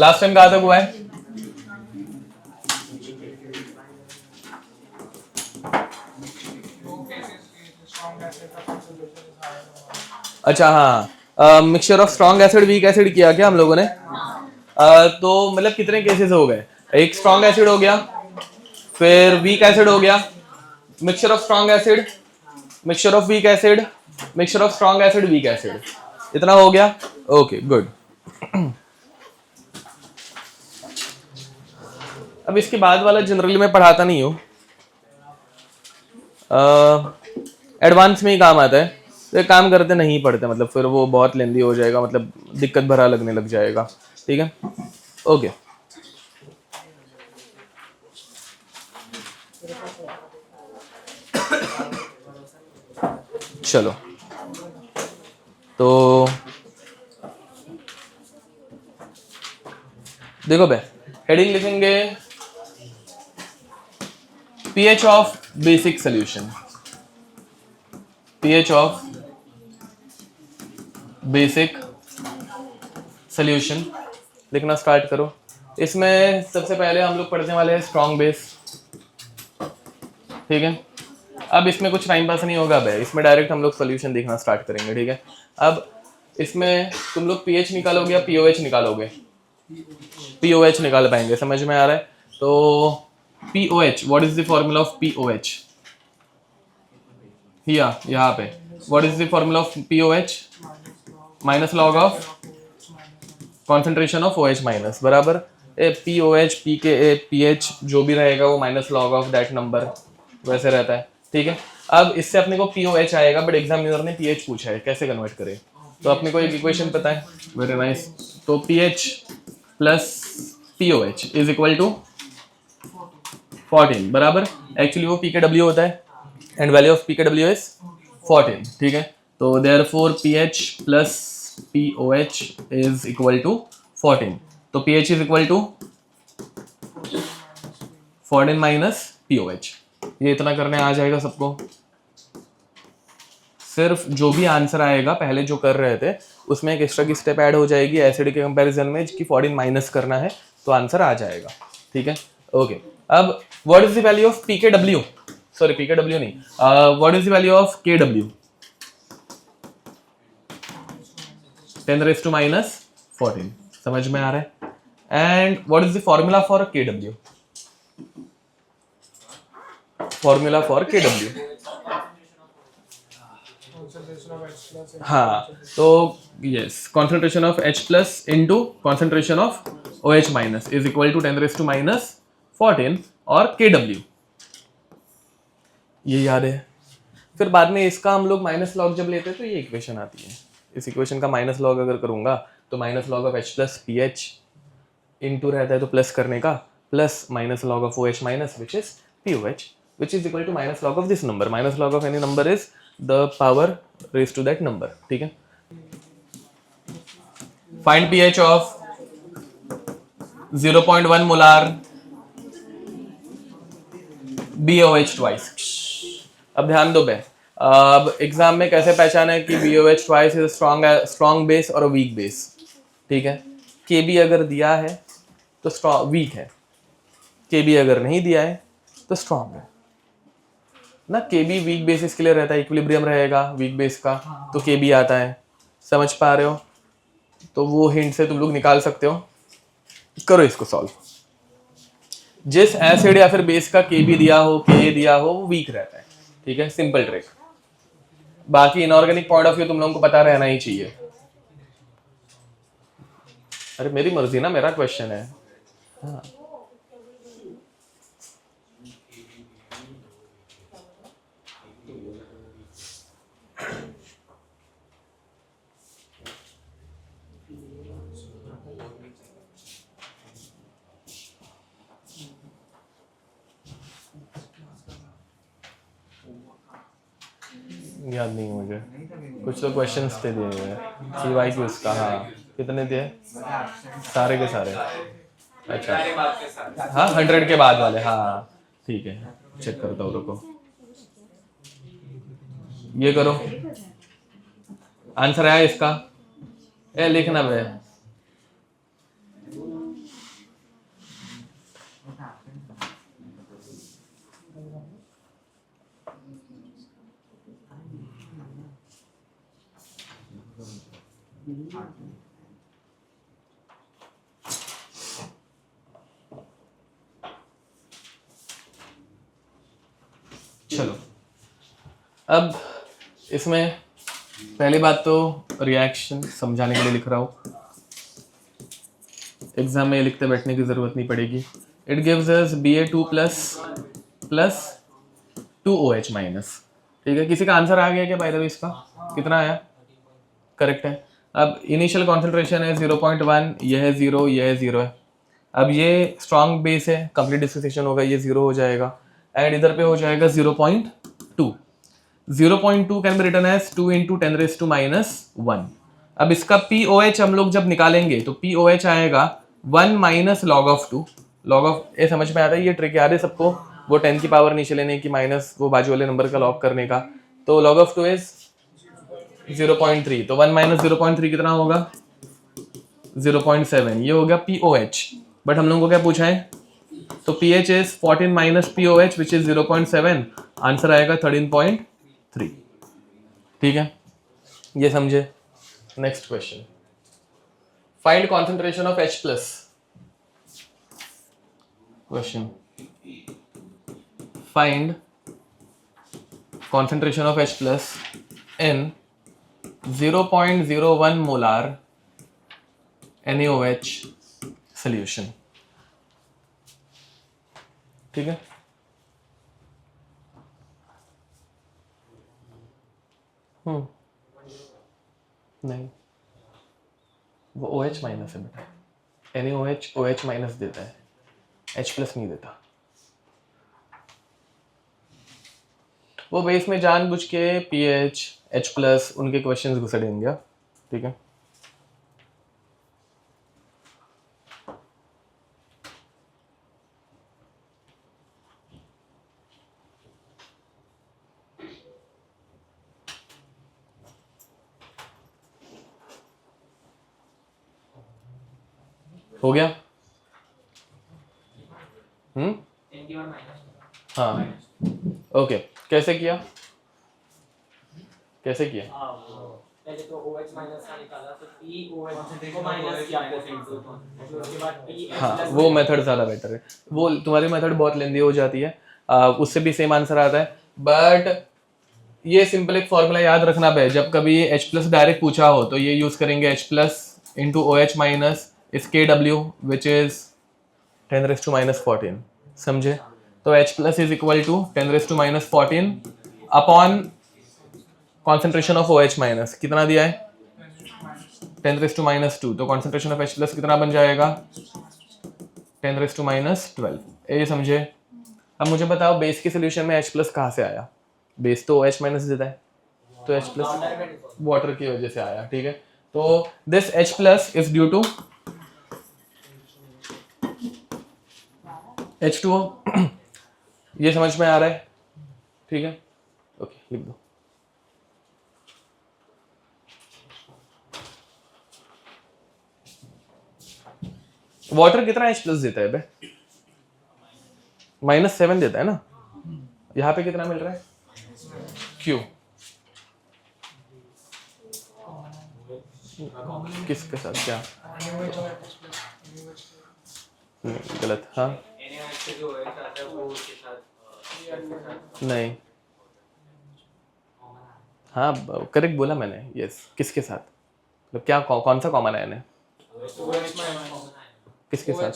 Last time कहाँ तक हुआ है? अच्छा हाँ, mixture of strong acid weak acid किया क्या हम लोगों ने? तो मतलब कितने केसेस हो गए? एक स्ट्रॉन्ग एसिड हो गया, फिर वीक एसिड हो गया, mixture of strong acid, mixture of weak acid, mixture of strong acid weak acid, इतना हो गया। Okay good. अब इसके बाद वाला जनरली मैं पढ़ाता नहीं हूँ, एडवांस में ही काम आता है, तो एक काम करते नहीं पढ़ते, मतलब फिर वो बहुत लेंदी हो जाएगा, मतलब दिक्कत भरा लगने लग जाएगा। ठीक है, ओके। चलो तो देखो बे, हेडिंग लिखेंगे pH of basic solution, pH of basic solution लिखना स्टार्ट करो। इसमें सबसे पहले हम लोग पढ़ने वाले हैं स्ट्रॉन्ग बेस। ठीक है, अब इसमें कुछ टाइम पास नहीं होगा बे, इसमें डायरेक्ट हम लोग सोल्यूशन देखना स्टार्ट करेंगे। ठीक है, अब इसमें तुम लोग पीएच निकालोगे या पीओएच निकालोगे? पीओएच निकाल पाएंगे, समझ में आ रहा है? तो pOH, what is the formula of pOH? यहाँ पे what is the formula of pOH? Minus log of concentration of OH minus, बराबर पीओएच पी के ए पी एच जो भी रहेगा वो minus log of that number, वैसे रहता है। ठीक है, अब इससे अपने को पीओएच आएगा, बट एग्जामिनर ने पीएच पूछा है, कैसे कन्वर्ट करें? तो अपने को एक इक्वेशन पता है, वेरी नाइस। तो pH plus pOH is equal to 14, बराबर एक्चुअली वो पीकेडब्ल्यू होता है एंड वैल्यू ऑफ पीकेडब्ल्यू इज 14। ठीक है, तो therefore pH plus pOH is equal to 14। तो pH is equal to 14 minus pOH. ये इतना करने आ जाएगा सबको। सिर्फ जो भी आंसर आएगा पहले जो कर रहे थे उसमें एक एक्स्ट्रा की स्टेप ऐड हो जाएगी एसिड के कंपैरिजन में कि 14 माइनस करना है, तो आंसर आ जाएगा। ठीक है, ओके। अब what is the value of PKW? Sorry PKW नहीं, what is the value of KW? 10 raise to minus 14, समझ में आ रहा है? And what is the formula for KW? Formula for KW, हाँ, तो yes, concentration of H plus into concentration of OH minus is equal to 10 raise to minus 14 और KW, ये याद है। फिर बाद में इसका हम लोग माइनस लॉग जब लेते हैं तो ये इक्वेशन आती है। इस इक्वेशन का माइनस लॉग अगर करूंगा तो minus log of H plus P H into रहता है तो प्लस करने का, plus minus log of OH minus which is POH which is equal to minus log of this number. Minus log of any number is the power raised to that number. ठीक है, find pH of 0.1 molar BOH twice. अब ध्यान दो बे, अब exam में कैसे पहचाना है कि BOH twice is strong base और weak base? ठीक है, KB अगर दिया है तो strong weak है, KB अगर नहीं दिया है तो strong है ना। KB वीक बेसिस के लिए रहता है, इक्विलिब्रियम रहेगा वीक बेस का, तो KB आता है, समझ पा रहे हो? तो वो हिंट से तुम लोग निकाल सकते हो। करो इसको सॉल्व। जिस एसिड या फिर बेस का KB दिया हो, Ka दिया हो, वो वीक रहता है। ठीक है, सिंपल ट्रिक। बाकी इनऑर्गेनिक पॉइंट ऑफ व्यू तुम लोगों को पता रहना ही चाहिए। अरे मेरी मर्जी ना, मेरा क्वेश्चन है। हाँ, याद नहीं मुझे, कुछ तो क्वेश्चंस थे दिए हुए CY क्यूज का। हाँ, कितने थे? सारे के सारे? अच्छा, हाँ 100 के बाद वाले, हाँ ठीक है, चेक करता हूँ, रुको। ये करो, आंसर आया इसका, ए लिखना भाई। चलो अब इसमें पहली बात तो रिएक्शन समझाने के लिए लिख रहा हूँ, एग्जाम में लिखते बैठने की जरूरत नहीं पड़ेगी। It gives us Ba2 plus 2OH minus. ठीक है, किसी का आंसर आ गया क्या बाय द वे? इसका कितना आया? करेक्ट है। अब इनिशियल कॉन्सेंट्रेशन है 0.1, यह है 0, यह है 0 है। अब ये स्ट्रॉन्ग बेस है, कंप्लीट डिसोसिएशन होगा, ये 0 हो जाएगा एंड इधर पे हो जाएगा 0.2। 0.2 can be written as 2 into 10⁻⁻1। अब इसका POH हम लोग जब निकालेंगे तो POH आएगा 1 minus log of 2। Log of ये समझ में आता है, ये ट्रिक याद है सबको, वो 10 की पावर नीचे लेने की माइनस वो बाजू वाले नंबर का लॉग करने का। तो लॉग ऑफ 2 इज 0.3, तो 1 माइनस 0.3 कितना होगा? 0.7। ये हो गया POH। बट हम लोगों को क्या पूछा है? तो pH is 14 minus POH which is 0.7, answer आएगा 13.3। ठीक है, ये समझे। Next question, find concentration of H plus. Question, find concentration of H plus in 0.01 molar NaOH solution. ठीक है, नहीं वो OH माइनस है बेटा, NaOH OH माइनस देता है, H प्लस नहीं देता। वो बेस में जानबूझ के pH H प्लस उनके क्वेश्चंस घुसेड़ेंगे। ठीक है, हो गया। हाँ ओके, कैसे किया? कैसे किया? पहले तो OH माइनस का निकाला, तो POH को माइनस किया, फिर उसके बाद PH हाँ वो मेथड ज़्यादा बेटर है, वो तुम्हारी मेथड बहुत लेंदी हो जाती है, उससे भी सेम आंसर आता है। बट ये सिंपल एक फॉर्मूला याद रखना पे, जब कभी H प्लस डायरेक्ट पूछा हो तो ये यूज करेंगे, H plus into OH minus इस KW विच इज 10⁻⁻14। समझे? तो H plus is equal to 10⁻⁻14 upon concentration of OH minus कितना दिया है? 10⁻⁻2। तो कॉन्सेंट्रेशन ऑफ H प्लस कितना बन जाएगा? 10⁻⁻12। ये समझे? अब मुझे बताओ बेस के सोल्यूशन में H प्लस कहाँ से आया? बेस तो OH माइनस देता है, तो H प्लस वाटर की वजह से आया। ठीक है, तो this H plus is due to H2O। ये समझ में आ रहा है? ठीक है, ओके लिख दो। वाटर कितना H प्लस देता है बे? -7 देता है ना। यहाँ पे कितना मिल रहा है? Q। किसके साथ क्या? नहीं गलत। हाँ नहीं, हाँ करेक्ट बोला मैंने, यस। किसके साथ? मतलब क्या कौन सा कॉमन है? किसके साथ?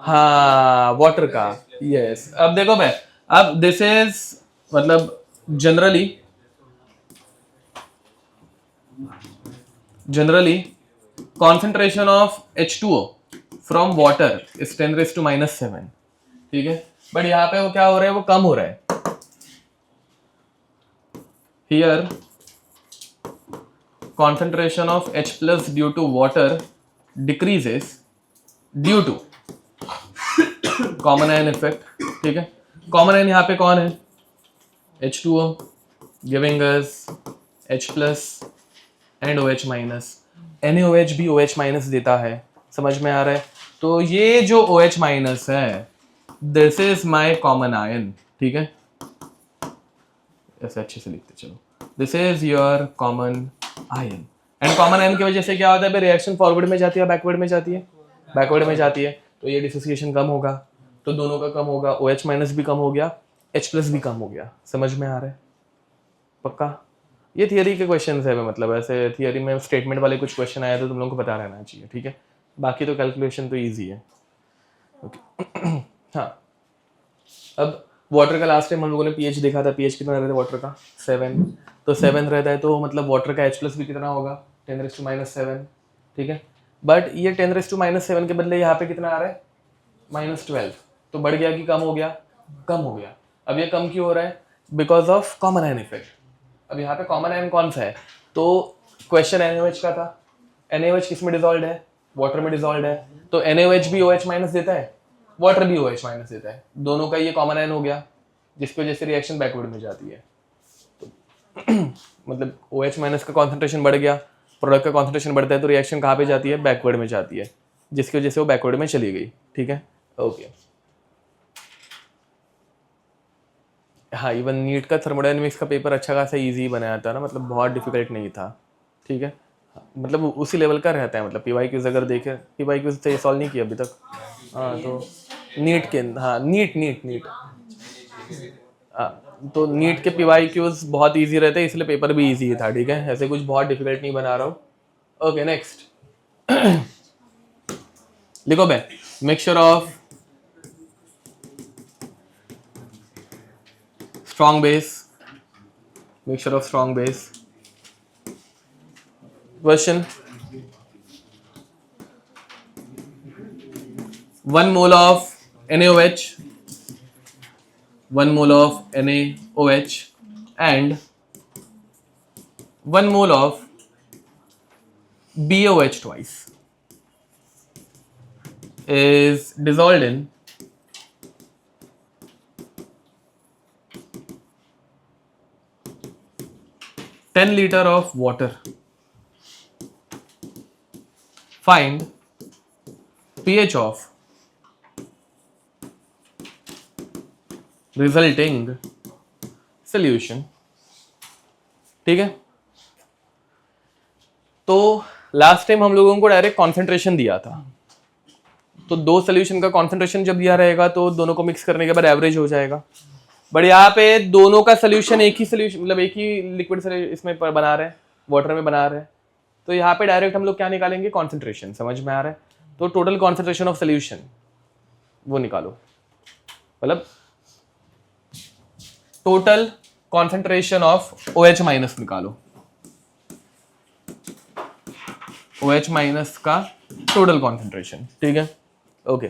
हाँ वाटर का, यस। अब देखो भाई, अब दिस इज मतलब generally concentration of H2O from water is 10⁻⁻7। ठीक है, बट यहाँ पे वो क्या हो रहा है? वो कम हो रहा है। Here concentration of H plus due to water decreases due to common ion effect। ठीक है, कॉमन आयन यहाँ पे कौन है? H2O giving us H plus and OH minus। NaOH भी OH माइनस देता है, समझ में आ रहा है? तो ये जो OH माइनस है, this is my common ion, ठीक है, ऐसे अच्छे से लिखते चलो, this is your common ion. And common ion की वजह से क्या होता है, रिएक्शन फॉरवर्ड में जाती है बैकवर्ड में जाती है, बैकवर्ड में जाती है, तो ये डिसोसिएशन कम होगा, तो दोनों का कम होगा, OH माइनस भी कम हो गया, H प्लस भी कम हो गया। समझ में आ रहा है? पक्का? ये थियरी के क्वेश्चन है, मतलब ऐसे थियरी में स्टेटमेंट वाले कुछ क्वेश्चन आए तो तुम लोगों को पता रहना चाहिए, ठीक है। बाकी तो कैलकुलेशन तो ईजी है। ओके हाँ, अब वाटर का लास्ट टाइम हम लोगों ने पीएच देखा था, पीएच कितना रहता है वाटर का, 7, तो 7 रहता है, तो मतलब वाटर का H प्लस भी कितना होगा, 10⁻⁻7, ठीक है। बट ये 10⁻⁻7 के बदले यहाँ पे कितना आ रहा है, -12, तो बढ़ गया कि कम हो गया, कम हो गया। अब ये कम क्यों हो रहा है, because of common ion effect. अब यहाँ पे कॉमन आयन कौन सा है, तो क्वेश्चन NaOH का था, NaOH किस में डिजॉल्व है, वाटर में डिजॉल्व है, तो NaOH भी OH माइनस देता है, वाटर भी OH माइनस देता है, दोनों का ये कॉमन आयन हो गया, जिसकी वजह से रिएक्शन बैकवर्ड में जाती है। तो मतलब OH माइनस का कॉन्सेंट्रेशन बढ़ गया, प्रोडक्ट का कॉन्सेंट्रेशन बढ़ता है, तो रिएक्शन कहाँ पे जाती है, बैकवर्ड में जाती है, जिसकी वजह से वो बैकवर्ड में चली गई, ठीक है। ओके हाँ, इवन नीट का थर्मोडायनेमिक्स का पेपर अच्छा खासा इजी बनाया था ना, मतलब बहुत डिफिकल्ट नहीं था, ठीक है। मतलब उसी लेवल का रहता है, मतलब PYQs अगर देखें, PYQs तो ये सॉल्व नहीं किया अभी तक। हाँ तो नीट के, हाँ नीट तो नीट के PYQs बहुत इजी रहते हैं, इसलिए पेपर भी इजी था, ठीक है, ऐसे कुछ बहुत डिफिकल्ट नहीं बना रहा हूँ। ओके नेक्स्ट लिखो बे, mixture of strong base, mixture of strong base. Question: 1 mole of NaOH, 1 mole of NaOH, and 1 mole of BOH twice is dissolved in 10 liter of water. Find pH of resulting solution, ठीक है। तो last time हम लोगों को direct concentration दिया था, तो दो सोल्यूशन का कॉन्सेंट्रेशन जब दिया रहेगा तो दोनों को मिक्स करने के बाद एवरेज हो जाएगा। बट यहाँ पे दोनों का सोल्यूशन एक ही सोल्यूशन, मतलब एक ही लिक्विड इसमें बना रहे हैं, वाटर में बना रहे हैं, तो यहाँ पे डायरेक्ट हम लोग क्या निकालेंगे, कॉन्सेंट्रेशन। समझ में आ रहा है? तो टोटल कॉन्सेंट्रेशन ऑफ सोल्यूशन वो निकालो, मतलब total concentration of OH minus निकालो, OH माइनस का टोटल कॉन्सेंट्रेशन, ठीक है। Okay,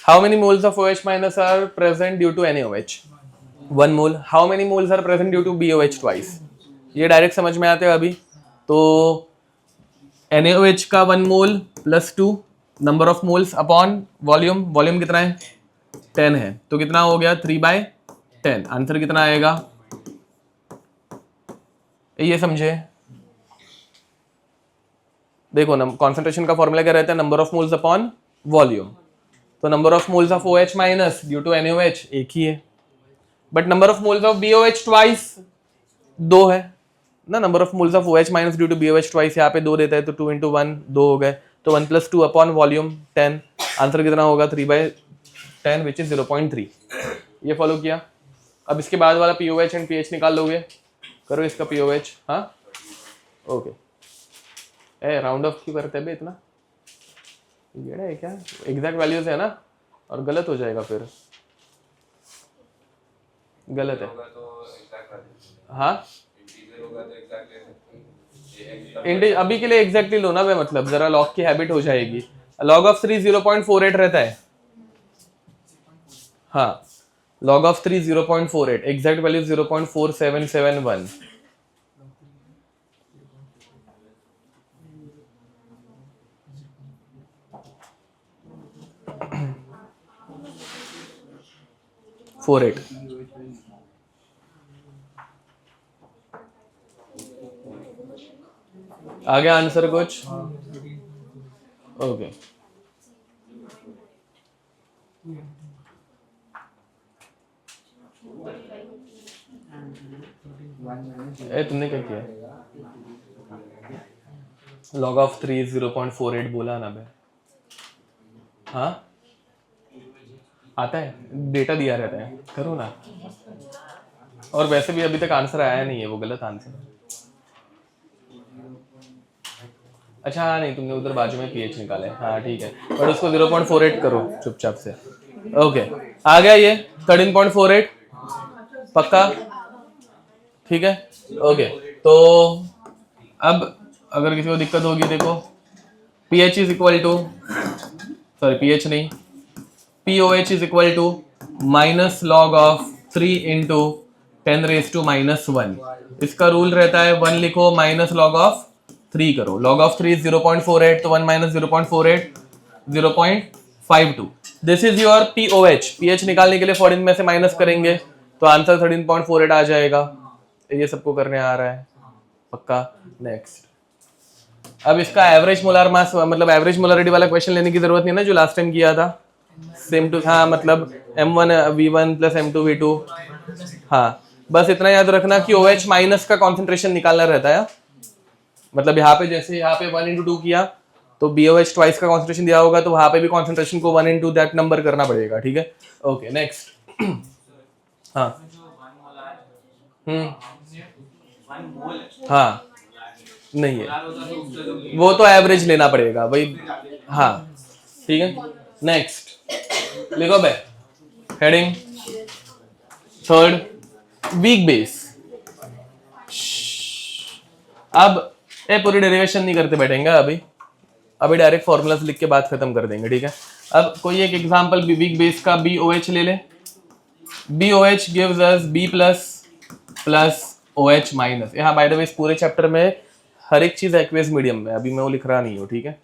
how many moles of OH minus are present due to NaOH? 1 mole. How many moles are present due to BOH twice? ये direct समझ में आते हैं अभी। तो NaOH का 1 mole plus 2 number of moles upon volume, volume कितना है, 10 है, तो कितना हो गया, 3/10। आंसर कितना आएगा, ये समझे? देखो कॉन्सेंट्रेशन का फॉर्मूला क्या रहता है, number of moles upon volume, तो number of moles of OH minus due to NaOH एक ही है, but number of moles of BOH twice 2 है ना, number of moles of OH minus due to BOH twice यहाँ पे 2 देता है, तो 2 × 1 2 हो गए, तो 1 + 2 अपॉन वॉल्यूम 10। आंसर कितना होगा, 3/10 विच इज 0.3। ये फॉलो किया। अब इसके बाद वाला POH एंड pH निकाल लोगे, करो इसका POH। हाँ ओके, राउंड ऑफ क्यों करते हैं बे इतना, ये है क्या, एग्जैक्ट वैल्यूज है ना, और गलत हो जाएगा फिर, गलत है। हाँ अभी के लिए एग्जैक्टली लो ना वे, मतलब जरा लॉग की हैबिट हो जाएगी। लॉग ऑफ 3 0.48 रहता है, हाँ लॉग ऑफ 3 0.48, एग्जैक्ट वैल्यू 0.4771। आ गया आंसर कुछ? ओके ए तुमने क्या किया? log of 3 is 0.48 बोला ना बे? हाँ आता है, डेटा दिया रहता है, करो ना। और वैसे भी अभी तक आंसर आया नहीं है, वो गलत आंसर। अच्छा हाँ नहीं, तुमने उधर बाजू में पीएच निकाला है, हाँ ठीक है, पर उसको 0.48 करो चुपचाप से। ओके आ गया ये 13.48 पक्का, ठीक है। ओके तो अब अगर किसी को दिक्कत होगी देखो, pH is equal to, sorry pH नहीं, POH is equal to minus log of 3 into 10⁻⁻1। इसका रूल रहता है 1 लिखो माइनस लॉग ऑफ 3 करो, लॉग ऑफ 3 0.48 तो 1 minus 0.48 0.52। This is your POH। pH निकालने के लिए 14 में से माइनस करेंगे तो आंसर 13.48 आ जाएगा। ये सबको करने आ रहा है पक्का। नेक्स्ट, अब इसका एवरेज मोलार मास मतलब एवरेज मोलारिटी वाला क्वेश्चन लेने की जरूरत नहीं है ना, जो लास्ट टाइम किया था सेम टू, हाँ मतलब M1 V1 plus M2 V2, हाँ बस इतना याद रखना कि OH माइनस का कॉन्सेंट्रेशन निकालना रहता है। मतलब यहाँ पे जैसे यहाँ पे 1 into 2 किया तो BOH ट्वाइस का कॉन्सेंट्रेशन दिया होगा तो वहां पे भी कॉन्सेंट्रेशन को 1 into दैट नंबर करना पड़ेगा, ठीक है। ओके नेक्स्ट, हाँ हाँ नहीं है वो तो एवरेज लेना पड़ेगा भाई, हाँ ठीक है। नेक्स्ट लिखो बे, हेडिंग थर्ड वीक बेस। अब ये पूरी डेरिवेशन नहीं करते बैठेंगे अभी डायरेक्ट फॉर्मूलाज लिख के बात खत्म कर देंगे, ठीक है। अब कोई एक एग्जांपल वीक बेस का BOH ले ले। BOH gives us B plus plus OH minus. यहाँ बाय द वे इस पूरे चैप्टर में हर एक चीज एक्वेस मीडियम में, अभी मैं वो लिख रहा नहीं हूँ, ठीक है।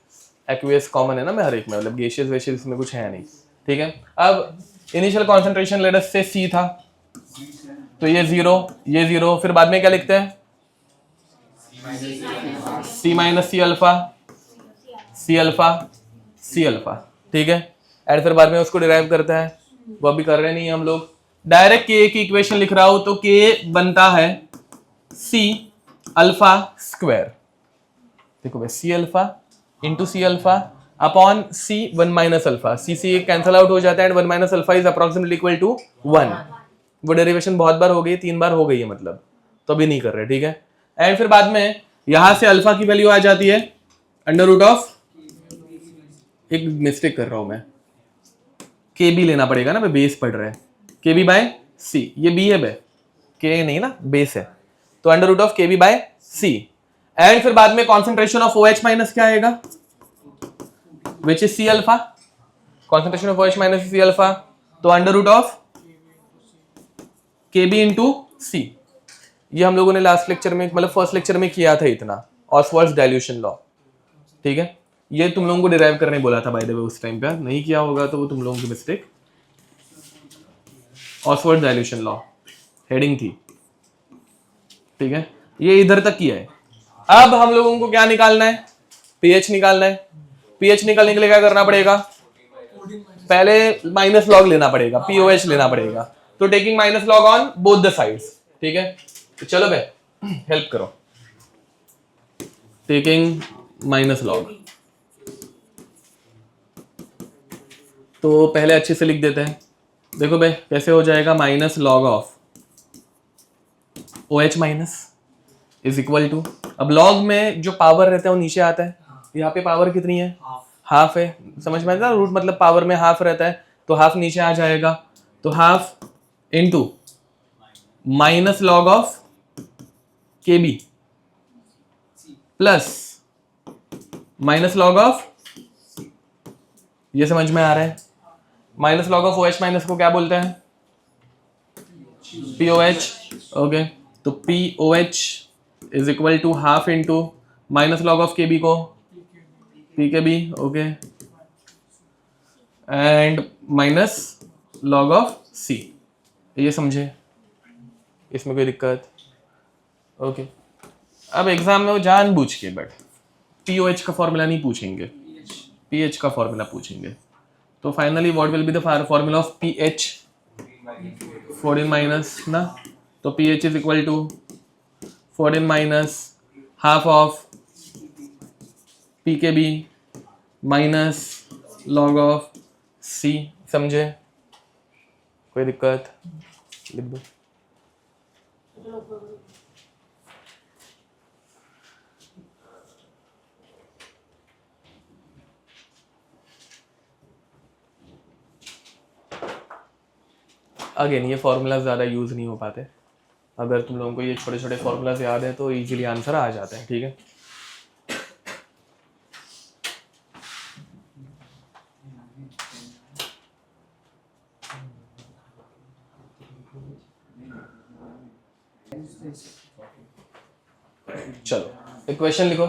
एक्वेस कॉमन है ना मैं हर एक में, मतलब गैसियस वेशियस में कुछ है नहीं, ठीक है। अब इनिशियल कॉन्सेंट्रेशन लेट अस से C था तो ये 0 ये 0, फिर बाद में क्या लिखते हैं C minus C alpha C alpha C alpha, ठीक है। एंड फिर बाद में उसको डिराइव करता है, वो अभी कर रहे नहीं है हम लोग। डायरेक्ट K की इक्वेशन लिख रहा हूं तो K बनता है C अल्फा स्क्वायर, देखो भाई C alpha into C alpha upon C 1 minus alpha, C cancel out हो जाता है and 1 minus alpha is approximately equal to 1। वो डेरिवेशन बहुत बार हो गई, 3 बार हो गई है मतलब, तो अभी नहीं कर रहे, ठीक है। एंड फिर बाद में यहां से अल्फा की वैल्यू आ जाती है अंडर रूट ऑफ, एक मिस्टेक कर रहा हूं मैं, KB लेना पड़ेगा ना, बेस पढ़ रहे हैं, KB बाय C, ये B है बे, K नहीं ना बेस है, तो under root of KB by C। And फिर बाद में कॉन्सेंट्रेशन ऑफ OH माइनस क्या आएगा, which is C alpha, concentration of OH minus C alpha, तो under root of KB into C। ये हम लोगों ने लास्ट लेक्चर में मतलब फर्स्ट लेक्चर में किया था इतना, ऑसवर्ड्स डाइल्यूशन लॉ, ठीक है। ये तुम लोगों को डिराइव करने बोला था बाय द वे उस टाइम पे, नहीं किया होगा तो वो तुम लोगों की मिस्टेक। ऑसवर्ड्स डाइल्यूशन लॉ हेडिंग थी, ठीक है। ये इधर तक किया है। अब हम लोगों को क्या निकालना है, pH निकालना है। pH निकालने के लिए क्या करना पड़ेगा, पहले माइनस लॉग लेना पड़ेगा, POH लेना पड़ेगा, तो taking minus log on both the sides, ठीक है। तो चलो बे हेल्प करो, टेकिंग माइनस लॉग, तो पहले अच्छे से लिख देते हैं। देखो बे कैसे हो जाएगा, minus log of OH minus is equal to, अब लॉग में जो पावर रहता है वो नीचे आता है, यहाँ पे पावर कितनी है, हाफ है, समझ में आता है, रूट मतलब पावर में हाफ रहता है तो हाफ नीचे आ जाएगा, तो half into minus log of KB plus minus log of, ये समझ में आ रहा है, minus log of OH minus को क्या बोलते हैं, POH, ओके। तो POH is equal to half into minus log of KB को PKB, okay, and minus log of C, ये समझे, इसमें कोई दिक्कत, ओके। अब एग्जाम में वो जानबूझ के बट POH का फॉर्मूला नहीं पूछेंगे, pH का फॉर्मूला पूछेंगे, तो finally what will be the formula of pH, 14 minus ना, तो pH is equal to 14 minus half of pKb minus log of C. समझे? कोई दिक्कत? लिख दो। अगेन ये फॉर्मूलाज ज़्यादा यूज़ नहीं हो पाते, अगर तुम लोगों को ये छोटे छोटे फॉर्मूलाज याद है तो इजीली आंसर आ जाते हैं। ठीक है, चलो एक क्वेश्चन लिखो,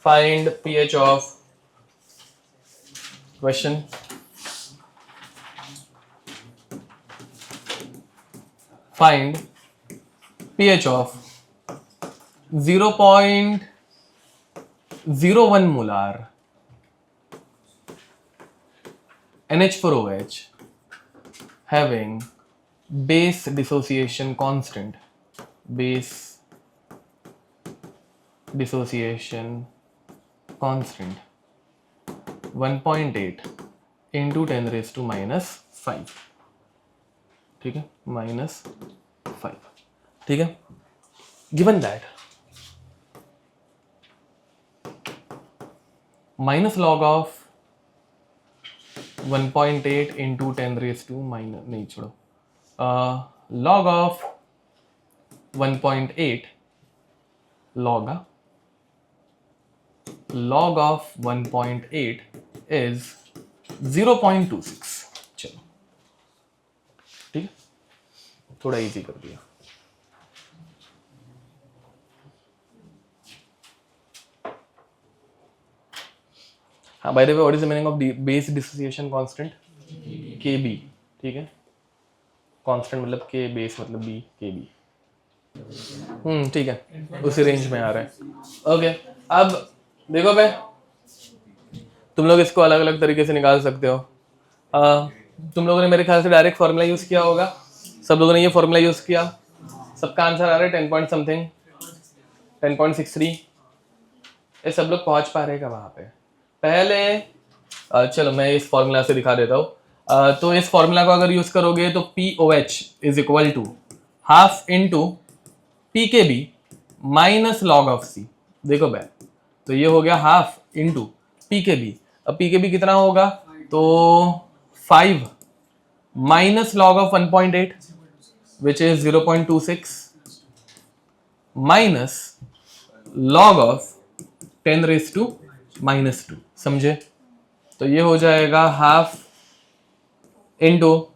find pH of question. Find pH of 0.01 molar NH4OH having base dissociation constant, base dissociation constant 1.8 into 10 raised to minus 5। ठीक है, -5। ठीक है, given that minus log of 1.8 into 10 raise to minus, नहीं छोड़ो, log of 1.8 log of 1.8 is 0.26। चलो ठीक है, थोड़ा इजी कर दिया। हाँ, by the way what is the meaning of base dissociation constant? KB। ठीक है, कांस्टेंट मतलब K, बेस मतलब B, KB। ठीक है, उसी रेंज में आ रहा है। ओके, अब देखो भाई, तुम लोग इसको अलग अलग तरीके से निकाल सकते हो। तुम लोगों ने मेरे ख्याल से डायरेक्ट फॉर्मूला यूज किया होगा, सब लोगों ने ये फॉर्मूला यूज किया, सबका आंसर आ रहा है 10 पॉइंट समथिंग, 10.63। ये सब लोग पहुंच पा रहे हैं वहां पे? पहले चलो मैं इस फॉर्मूला से दिखा देता हूँ। तो इस फॉर्मूला को अगर यूज करोगे तो POH is equal to half into PKB minus log of C। देखो भाई, तो ये हो गया हाफ इंटू PKB। अब PKB कितना होगा? तो 5 minus log of 1.8 which is 0.26 minus log of 10 raise to minus 2। समझे? तो ये हो जाएगा हाफ इंटू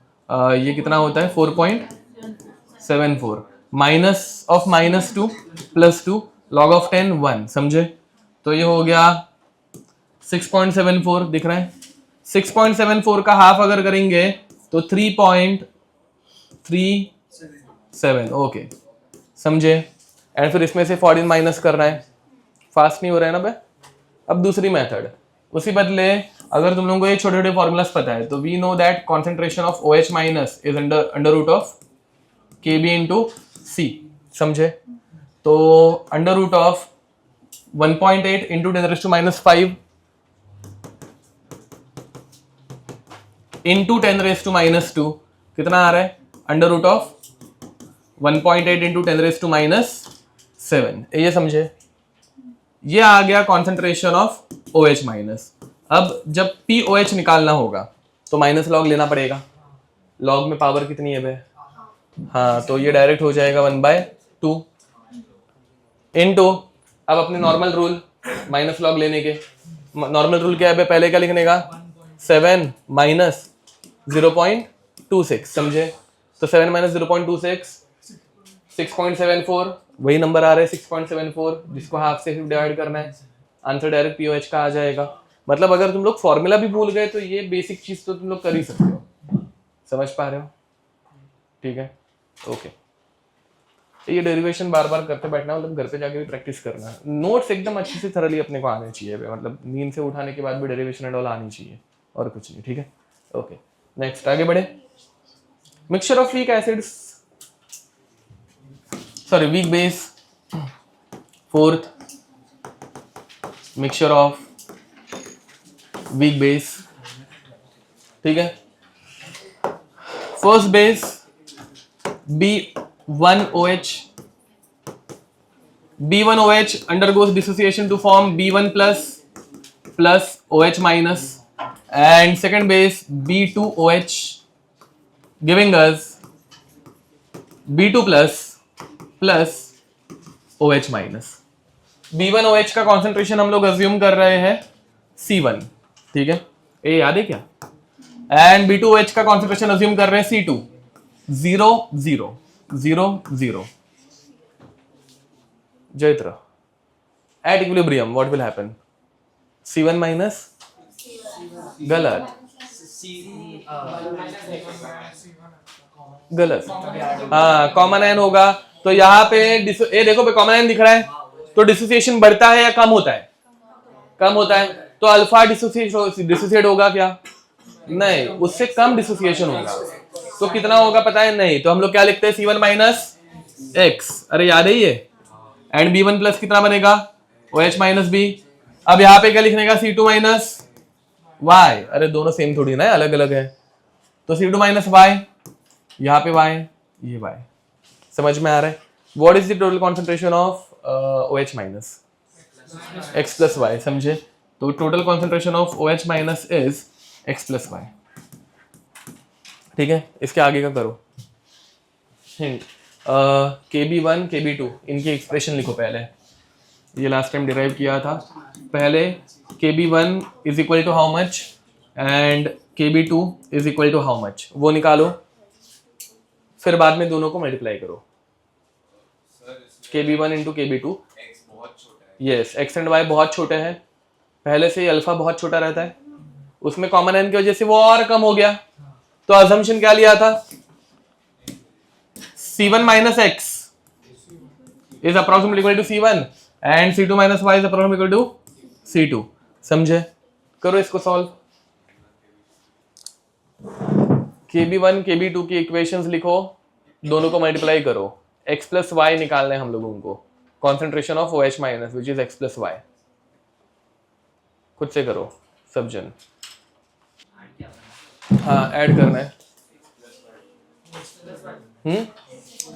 ये कितना होता है 4.74 minus of -2 plus 2 log of 10 1। समझे? तो ये हो गया 6.74 दिख रहा है। 6.74 का हाफ अगर करेंगे तो 3.37। ओके, समझे? एंड फिर इसमें से 14 माइनस करना है, फास्ट नहीं हो रहा है ना बे। अब दूसरी मेथड, उसी बदले अगर तुम लोगों को ये छोटे छोटे फॉर्मूलास पता है तो we know that concentration of OH minus is under root of KB into C। समझे? तो under root of 1.8 into 10 raise to minus 5 into 10 raise to minus 2 कितना आ रहा है? Under root of 1.8 into 10 raise to minus 7। ये समझे? ये आ गया कॉन्सेंट्रेशन ऑफ OH माइनस। अब जब POH निकालना होगा तो माइनस लॉग लेना पड़ेगा। लॉग में पावर कितनी है बे? हाँ, तो ये डायरेक्ट हो जाएगा 1/2 इनटू, अब अपने नॉर्मल रूल माइनस लॉग लेने के, नॉर्मल रूल क्या है बे? पहले क्या लिखने का? 7 माइनस 0.26। समझे? तो 7 माइनस 0.26 6.74, वही नंबर आ रहा है 6.74, जिसको हाफ से डिवाइड करना है, आंसर डायरेक्ट POH का आ जाएगा। मतलब अगर तुम लोग फॉर्मूला भी भूल गए तो ये बेसिक चीज तो तुम लोग कर ही सकते हो। समझ पा रहे हो? ठीक है, ओके। ये डेरिवेशन बार बार करते बैठना, मतलब घर पे जाके भी प्रैक्टिस करना है। नोट्स एकदम अच्छे से थरली अपने को आने चाहिए, मतलब नींद से उठाने के बाद भी डेरिवेशन एंड ऑल आनी चाहिए। और कुछ नहीं, ठीक है। ओके नेक्स्ट आगे बढ़े। Mixture of weak acids, sorry weak base, fourth mixture of weak base, ठीक है। First base B1OH, B1OH undergoes dissociation to form B1 plus OH minus, and second base B2OH giving us B2 plus OH minus। B1OH का concentration हम लोग assume कर रहे हैं C1, ठीक है, ये याद है क्या। एंड B2OH का कॉन्सेंट्रेशन अज्यूम कर रहे हैं C2, 0 0 0 0। जयत्र, at equilibrium what will happen, C1 minus, गलत गलत, हाँ कॉमन आयन होगा। तो यहाँ पे ये देखो कॉमन आयन दिख रहा है, तो डिसोसिएशन बढ़ता है या कम होता है, कम होता है। तो अल्फा डिसोसिएट होगा क्या, नहीं, उससे कम डिसोसिएशन होगा। तो कितना होगा पता है, नहीं। तो हम लोग क्या लिखते हैं, C1 माइनस एक्स, अरे याद है ये। एंड B1 प्लस कितना बनेगा, OH माइनस B। अब यहाँ पे क्या लिखने का, C2 माइनस वाई, अरे दोनों सेम थोड़ी ना है, अलग अलग है। तो C2 माइनस वाई, यहाँ पे वाई, ये वाई, समझ में आ रहा है। What is the total concentration of OH minus, x plus y, समझे। तो total concentration of OH minus is x plus y, ठीक है। इसके आगे का करो हिंट, KB1 KB2 इनकी एक्सप्रेशन लिखो पहले, ये लास्ट टाइम डिराइव किया था। पहले KB1 is equal to how much and KB2 is equal to how much, वो निकालो, फिर बाद में दोनों को मल्टीप्लाई करो। KB1 into KB2, yes, x and y बहुत छोटे हैं, पहले से ही अल्फा बहुत छोटा रहता है, उसमें कॉमन एन की वजह से वो और कम हो गया। तो अजम्पशन क्या लिया था, C1 minus x is approximately equal to C1 and C2 minus y is approximately equal to C2, समझे। करो इसको सॉल्व। KB1 KB2 की इक्वेशंस लिखो, दोनों को मल्टीप्लाई करो, x प्लस वाई निकालना है हम लोगों को, concentration of OH minus which is x plus y. खुद से करो सब जन, हाँ ऐड करना है।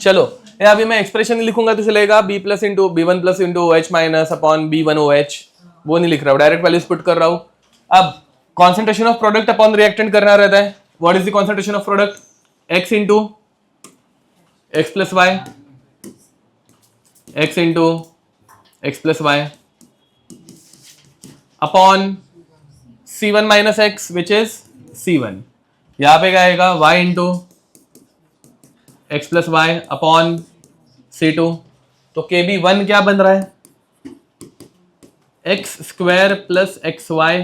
चलो ये अभी मैं एक्सप्रेशन लिखूंगा तो चलेगा, B plus into B1 plus into OH minus upon B1OH, वो नहीं लिख रहा हूँ, डायरेक्ट वैल्यूज पुट कर रहा हूँ। अब concentration of product upon reactant करना रहता है। What is the concentration of product, x into x plus y, x into x plus y upon C1 minus x which is C1, यहाँ पे क्या आएगा y into x plus y upon C2। तो KB1 क्या बन रहा है, x square plus x y,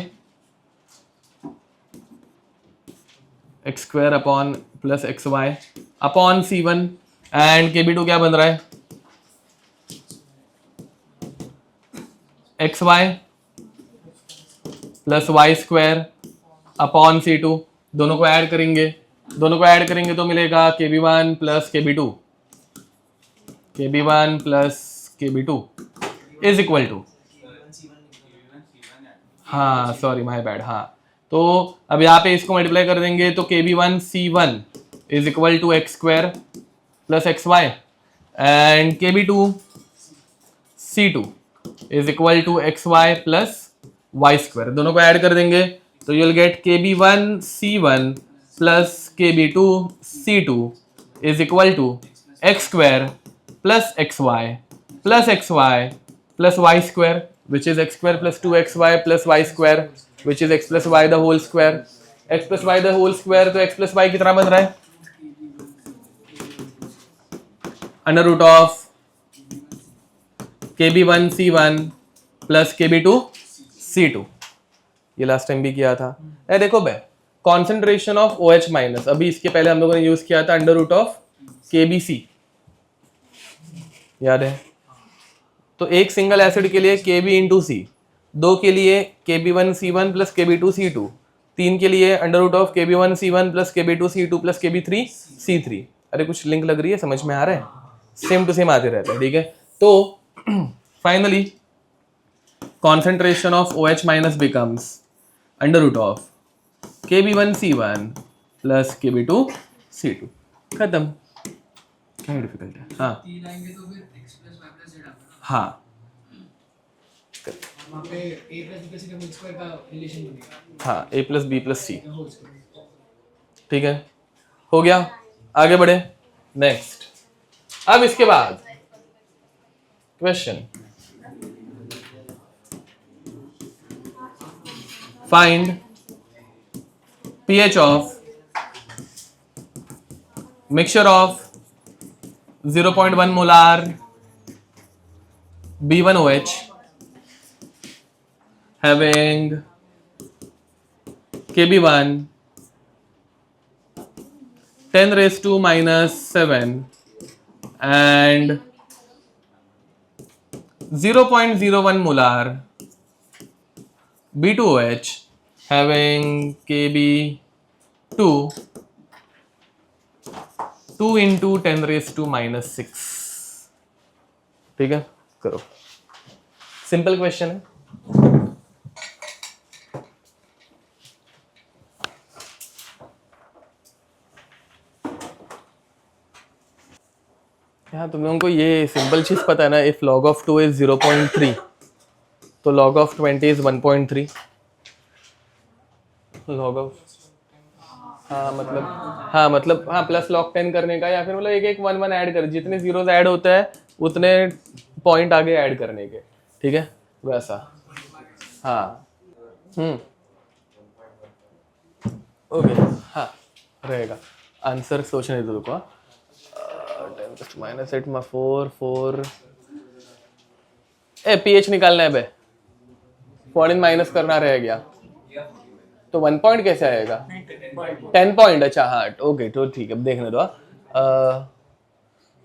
x square upon plus x y upon C1, and KB2 क्या बन रहा है, x y plus y square upon C2। दोनों को ऐड करेंगे, दोनों को ऐड करेंगे तो मिलेगा KB1 plus KB2, KB1 plus KB2 is equal to, हाँ सॉरी माय बैड, हाँ। तो अब यहाँ पे इसको मल्टीप्लाई कर देंगे तो KB1 C1 is equal to x square plus x y and KB2 C2 is equal to x y plus y square. दोनों को ऐड कर देंगे तो you will get KB1 C1 plus KB2 C2 is equal to x square plus x y plus y square which is x square plus 2xy plus y square which is x plus y the whole square. X plus y the whole square, तो x plus Y कितना बन रहा है, under root of KB1 C1 plus KB2 C2, ये last time भी किया था। ए देखो बे, कॉन्सेंट्रेशन ऑफ OH माइनस, अभी इसके पहले हम लोगों ने यूज किया था अंडर रूट ऑफ KBC, याद है। तो एक सिंगल एसिड के लिए KB इंटू C, दो के लिए KB1 C1 plus KB2 C2, 3 के लिए under root of KB1 C1 plus KB2 C2 plus KB3 C3। अरे कुछ लिंक लग रही है, समझ में आ रहा है, सेम टू सेम आते रहते हैं, ठीक है। तो finally concentration of OH minus becomes under root of KB1 C1 plus KB2 C2। खत्म। क्या डिफिकल्ट है? हाँ हाँ, वहाँ पे a plus b plus c का होल स्क्वायर का रिलेशन बनेगा। हाँ, A plus B plus C, ठीक है, हो गया। आगे बढ़े नेक्स्ट। अब इसके बाद question, find pH of mixture of 0.1 molar B1OH having KB1 10 raised to minus 7 and 0.01 molar B2OH having KB2 2 into 10 raised to minus 6। ठीक है, करो। सिंपल क्वेश्चन है। यहाँ तुम लोगों को ये सिंपल चीज पता है ना, इफ log of 2 is 0.3 तो log of 20 is 1.3। log of हाँ मतलब प्लस log 10 करने का, या फिर मतलब एक 1 ऐड कर, जितने जीरोस ऐड होते हैं उतने पॉइंट आगे ऐड करने के, ठीक है, वैसा। हाँ ओके, हाँ रहेगा। आंसर सोचने दो रुको। 10 माइनस 8 में 4 pH निकालना है बे, 14 माइनस करना रह गया तो 1 पॉइंट कैसे आएगा? 10 पॉइंट, अच्छा हाँ ओके, तो ठीक है, अब देखने दो।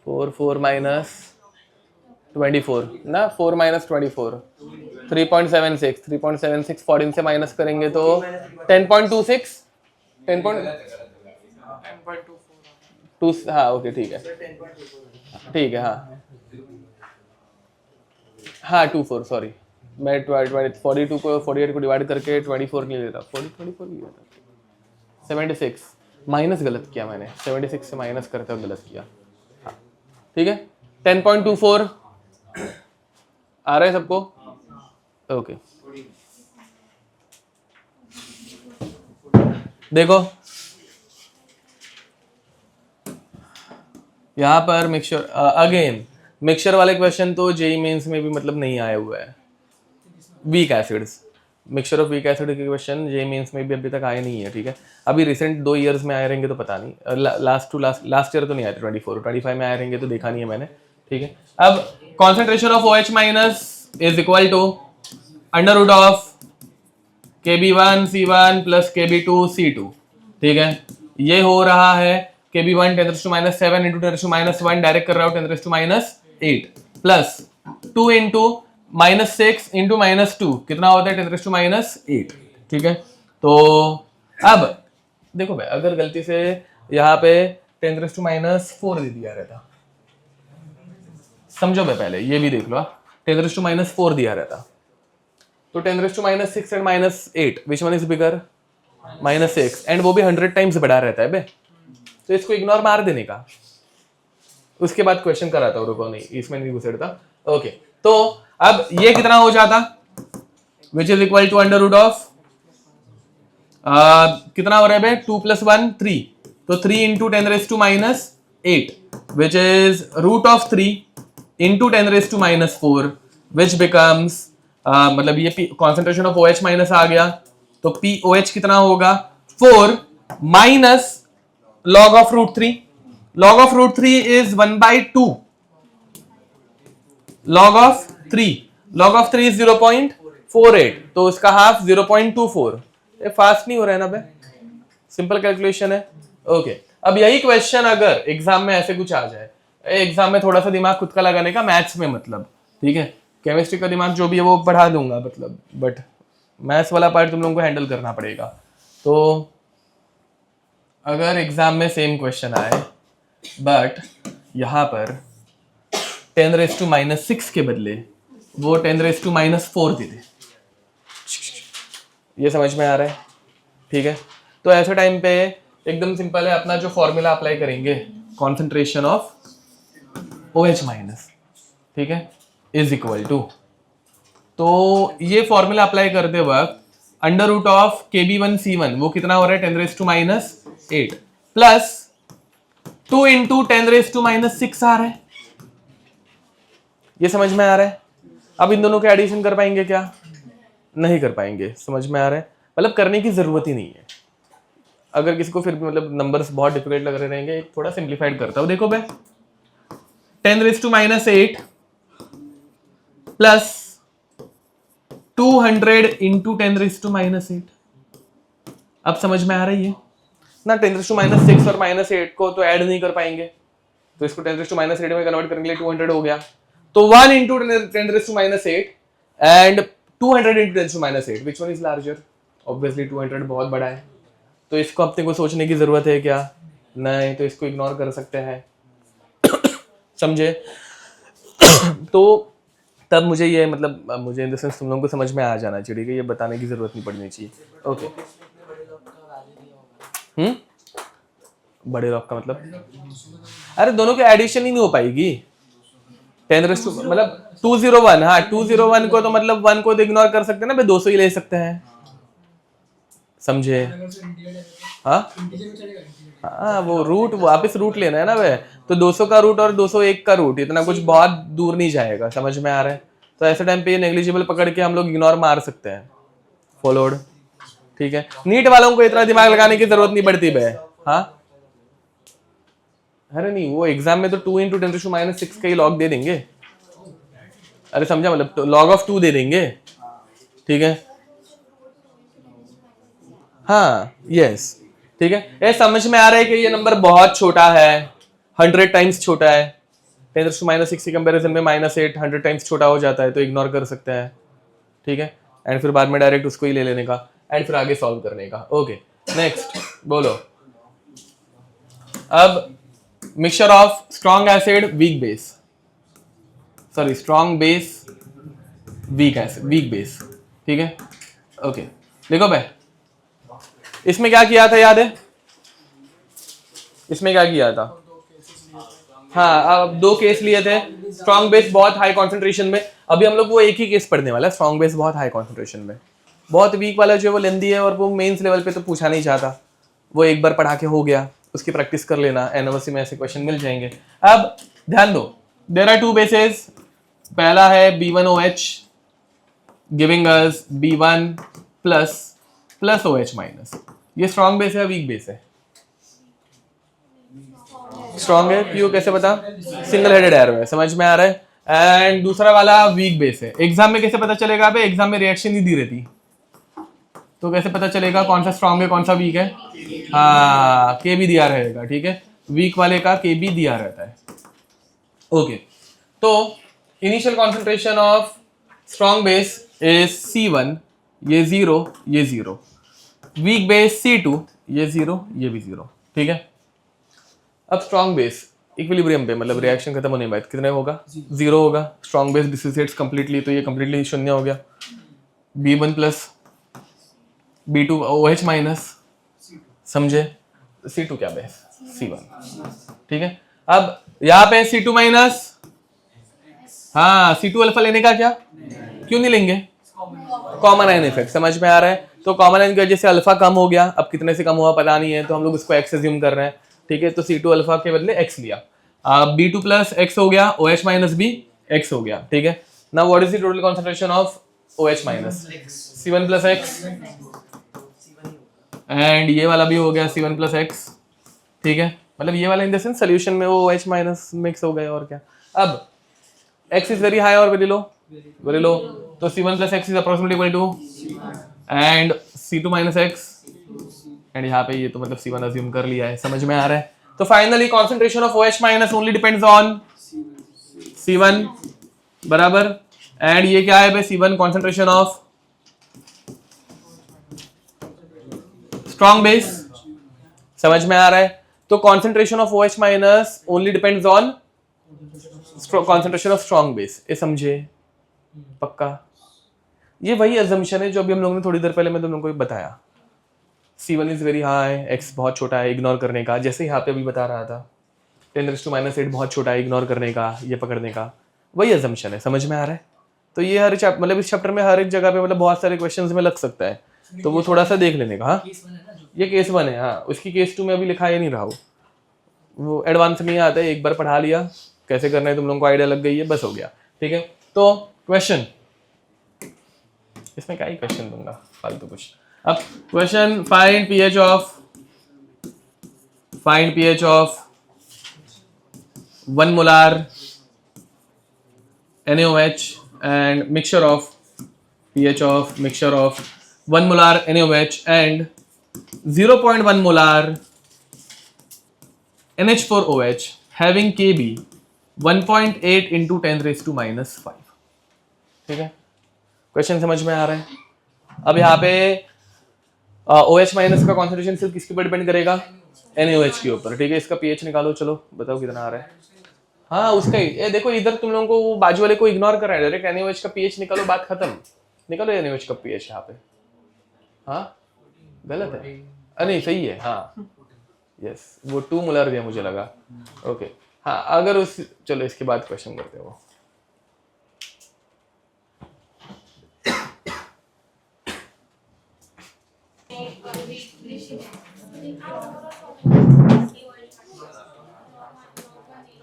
4 माइनस 24 ना, 4 माइनस 24 3.76 14 से माइनस करेंगे तो 10.26 10.2 हाँ ओके ठीक है, ठीक है हाँ 24 सॉरी, मैं 42 को 48 को डिवाइड करके 24 नहीं लेता, 24 नहीं लेता, 76 माइनस गलत किया मैंने, 76 से माइनस करते हुए गलत किया। हाँ ठीक है, 10.24 आ रहा है सबको? ओके देखो यहाँ पर मिक्सचर, अगेन मिक्सचर वाले क्वेश्चन तो जेई मेंस में भी मतलब नहीं आए हुए हैं। Weak acids, mixture of weak acid के क्वेश्चन जेई मेंस में भी अभी तक आए नहीं है, ठीक है। अभी रिसेंट 2 ईयर्स में आए रहेंगे तो पता नहीं, लास्ट ईयर तो नहीं आए थे, 24-25 में आए रहेंगे तो देखा नहीं है मैंने, ठीक है। अब concentration of OH minus is equal to under root of KB1 C1 plus KB2 C2, ठीक है। ये हो रहा है KB1 10⁻⁷ इंटू 10⁻⁴ डायरेक्ट कर रहा हूँ 10⁻8 प्लस 2 इंटू -6 इंटू -2 कितना होता है 10⁻8, ठीक है। तो अब देखो भाई, अगर गलती से यहाँ पे 10⁻⁴ दे दिया रहता, समझो भाई, पहले ये भी देख लो, 10⁻⁴ दिया रहता तो 10⁻⁶ and -8 which one is bigger? -6, and वो भी 100 टाइम्स बड़ा रहता है बे, तो इसको इग्नोर मार देने का। उसके बाद क्वेश्चन कराता हूँ, रुको, नहीं इसमें नहीं घुसेड़ता। ओके, तो अब ये कितना हो जाता, which is equal to under root of कितना हो रहा है बे, 2 + 1 3, तो 3 into 10⁻⁸ which is root of 3 into 10⁻⁴ which becomes मतलब ये कॉन्सेंट्रेशन ऑफ OH माइनस आ गया, तो POH कितना होगा 4 minus log of √3, log of √3 is 1/2, log of 3 is 0.48, तो उसका हाफ 0.24। ये फास्ट नहीं हो रहा है ना बे, सिंपल कैलकुलेशन है। ओके, अब यही क्वेश्चन अगर एग्जाम में ऐसे कुछ आ जाए, एग्जाम में थोड़ा सा दिमाग खुद का लगाने का, मैथ्स में मतलब, ठीक है, केमिस्ट्री का दिमाग जो भी है वो बढ़ा दूंगा मतलब, बट मैथ्स वाला पार्ट तुम लोगों को हैंडल करना पड़ेगा। तो अगर एग्जाम में सेम क्वेश्चन आए बट यहाँ पर 10⁻⁻⁶ के बदले वो 10⁻⁻⁴ दे दे, ये समझ में आ रहा है? ठीक है, तो ऐसे टाइम पे एकदम सिंपल है, अपना जो फॉर्मूला अप्लाई करेंगे कॉन्सेंट्रेशन ऑफ OH माइनस, ठीक है, इज इक्वल टू, तो ये फॉर्मूला अप्लाई करते वक्त अंडर रूट ऑफ KB1C1 वो कितना हो रहा है 10⁻⁸ प्लस 2 इंटू 10⁻⁻�6 आ रहा है, ये समझ में आ रहा है? अब इन दोनों के एडिशन कर पाएंगे क्या? नहीं कर पाएंगे, समझ में आ रहा है? मतलब करने की जरूरत ही नहीं है। अगर किसी को फिर भी मतलब नंबर्स बहुत डिफिकल्ट लग रहे रहेंगे, थोड़ा सिंप्लीफाइड करता हूं। देखो भाई 10⁻⁻⁸ प्लस 200 इंटू 10⁻⁻⁸, अब समझ में आ रही है ना? 10⁻⁻⁶ और -8 को तो ऐड नहीं कर पाएंगे, तो इसको 10⁻⁻⁸ में कन्वर्ट करने के लिए 200 हो गया, तो 1 into 10⁻⁸ and 200 into 10⁻⁸, which one is larger? Obviously 200 बहुत बड़ा है, तो इसको अपने को सोचने की जरूरत है क्या? नहीं, तो इसको इग्नोर कर सकते हैं। समझे? तो तब मुझे ये मतलब मुझे इन द सेंस तुम लोगों को समझ में आ जाना चाहिए कि ये बताने की जरूरत नहीं पड़नी चाहिए। ओके, बड़े लॉग का मतलब, अरे दोनों के एडिशन ही नहीं हो पाएगी। 10 मतलब 201, हाँ 201 को तो मतलब 1 को तो इग्नोर कर सकते हैं ना, 200 ही ले सकते हैं, समझे? हाँ हाँ, वो रूट वापस रूट लेना है ना वे, तो 200 का रूट और 201 का रूट इतना कुछ बहुत दूर नहीं जाएगा, समझ में आ रहा है? तो ऐसे टाइम पे ये नेग्लिजिबल पकड़ के हम लोग इग्नोर मार सकते हैं, फॉलोड, ठीक है? नीट वालों को इतना दिमाग लगाने की जरूरत नहीं पड़ती बे, हाँ? अरे नहीं, वो एग्जाम में तो 2 इंटू 10⁻⁶ का ही लॉग दे देंगे, अरे समझा? मतलब तो log ऑफ 2 दे देंगे, ठीक है? हाँ यस, ठीक है, ये समझ में आ रहा है कि ये नंबर बहुत छोटा है, 100 टाइम्स छोटा है, 10⁻⁶ के कंपैरिजन में -8 100 टाइम्स छोटा हो जाता है, तो इग्नोर कर सकते हैं, ठीक है? एंड फिर बाद में डायरेक्ट उसको ही ले लेने का एंड फिर आगे सॉल्व करने का। ओके, नेक्स्ट बोलो। अब mixture of strong acid weak base, sorry strong base weak acid, weak base, ठीक है? ओके, देखो भाई इसमें क्या किया था याद है? इसमें क्या किया था? हाँ, अब 2 केस लिए थे, स्ट्रॉन्ग बेस बहुत हाई कॉन्सेंट्रेशन में, अभी हम लोग वो एक ही केस पढ़ने वाला है, स्ट्रॉन्ग बेस बहुत हाई कॉन्सेंट्रेशन में, बहुत वीक वाला जो है वो लेंदी है और वो मेंस लेवल पे तो पूछा नहीं चाहता, वो एक बार पढ़ा के हो गया, उसकी प्रैक्टिस कर लेना, एनओसी में ऐसे क्वेश्चन मिल जाएंगे। अब ध्यान दो, देयर आर 2 बेसेस, पहला है B1OH giving us B1 plus OH minus, ये स्ट्रॉन्ग बेस है वीक बेस है? स्ट्रॉन्ग है, क्यों कैसे पता? सिंगल हेडेड एरो है, समझ में आ रहा है? एंड दूसरा वाला वीक बेस है। एग्जाम में कैसे पता चलेगा? अबे एग्जाम में रिएक्शन नहीं दी रहती, तो कैसे पता चलेगा कौन सा स्ट्रॉन्ग है कौन सा वीक है? हाँ, के भी दिया रहेगा, ठीक है? वीक वाले का के भी दिया रहता है। ओके, तो initial concentration of strong base is C1, ये 0 ये 0, वीक बेस C2, ये 0 ये भी 0, ठीक है? अब स्ट्रॉन्ग बेस इक्विलिब्रियम पे मतलब रिएक्शन खत्म होने के बाद कितने होगा? 0 होगा। स्ट्रॉन्ग बेस डिसोसिएट्स कंप्लीटली, तो ये कंप्लीटली शून्य हो गया। B1 plus B2 OH minus, समझे? C2 क्या बेस? C1, ठीक है? अब यहाँ पे C2 माइनस, हाँ C2 अल्फा लेने का क्या? क्यों नहीं लेंगे? कॉमन आयन इफेक्ट, समझ में आ रहा है? तो कॉमन आयन की वजह से अल्फा कम हो गया, अब कितने से कम हुआ पता नहीं है, तो हम लोग इसको x एज्यूम कर रहे हैं, ठीक है? तो C2 अल्फा के बदले x लिया, B2 प्लस x हो गया, OH माइनस भी x हो गया, ठीक है? Now what is the total concentration of OH minus? C1 plus x, and ये वाला भी हो गया C1 प्लस x, ठीक है? मतलब ये वाला इन द सेंस सोल्यूशन में वो OH माइनस मिक्स हो गए, और क्या? अब x इज वेरी हाई और वेरी लो? वेरी लो, तो C1 plus x is approximately equal to and C2 minus x, and यहाँ पे ये तो मतलब C1 अज्यूम कर लिया है, समझ में आ रहा है? तो finally concentration of OH minus only depends on C1 बराबर, एंड ये क्या है भाई? C1 concentration of strong base, समझ में आ रहा है? तो concentration of OH minus only depends on concentration of strong base, ये समझे? पक्का? ये वही अजम्पशन है जो अभी हम लोगों ने थोड़ी देर पहले मैं तुम लोगों को बताया। C1 is very high, X बहुत छोटा है, इग्नोर करने का, जैसे यहाँ पे अभी बता रहा था 10⁻⁸ बहुत छोटा है, इग्नोर करने का, ये पकड़ने का, वही अजम्पशन है। समझ में आ रहा है? तो ये हर मतलब इस चैप्टर में हर एक जगह पे मतलब बहुत सारे क्वेश्चंस में लग सकता है, तो वो थोड़ा सा देख लेने का। हाँ, केस वन है ना जो ये केस 1 है। हाँ, उसकी केस 2 में अभी लिखा ही नहीं रहा वो एडवांस में ही आता है, एक बार पढ़ा लिया कैसे करना है, तुम लोगों को आइडिया लग गई है, बस हो गया। ठीक है, तो क्वेश्चन, इसमें क्या ही क्वेश्चन दूंगा फालतू कुछ। अब question, find pH of 1 molar NaOH and mixture of pH of mixture of 1 molar NaOH and 0.1 molar NH4OH having Kb 1.8 into 10⁻⁻⁵। ठीक है, क्वेश्चन समझ में आ रहा है? अब यहाँ पे OH माइनस का कॉन्सेंट्रेशन सिर्फ किसके ऊपर डिपेंड करेगा? NaOH के ऊपर। ठीक है, इसका pH निकालो, चलो बताओ कितना आ रहा है। हाँ, उसका ही, ये देखो इधर तुम लोगों को वो बाजू वाले को इग्नोर कर रहा है, डायरेक्ट NaOH का pH निकालो, बात खत्म। निकालो NaOH का pH यहाँ पे। हाँ, गलत है? अरे नहीं, सही है। हाँ, यस, वो 2 मोलर दिया मुझे लगा। ओके, हाँ, अगर उस, चलो इसके बाद क्वेश्चन करते हो।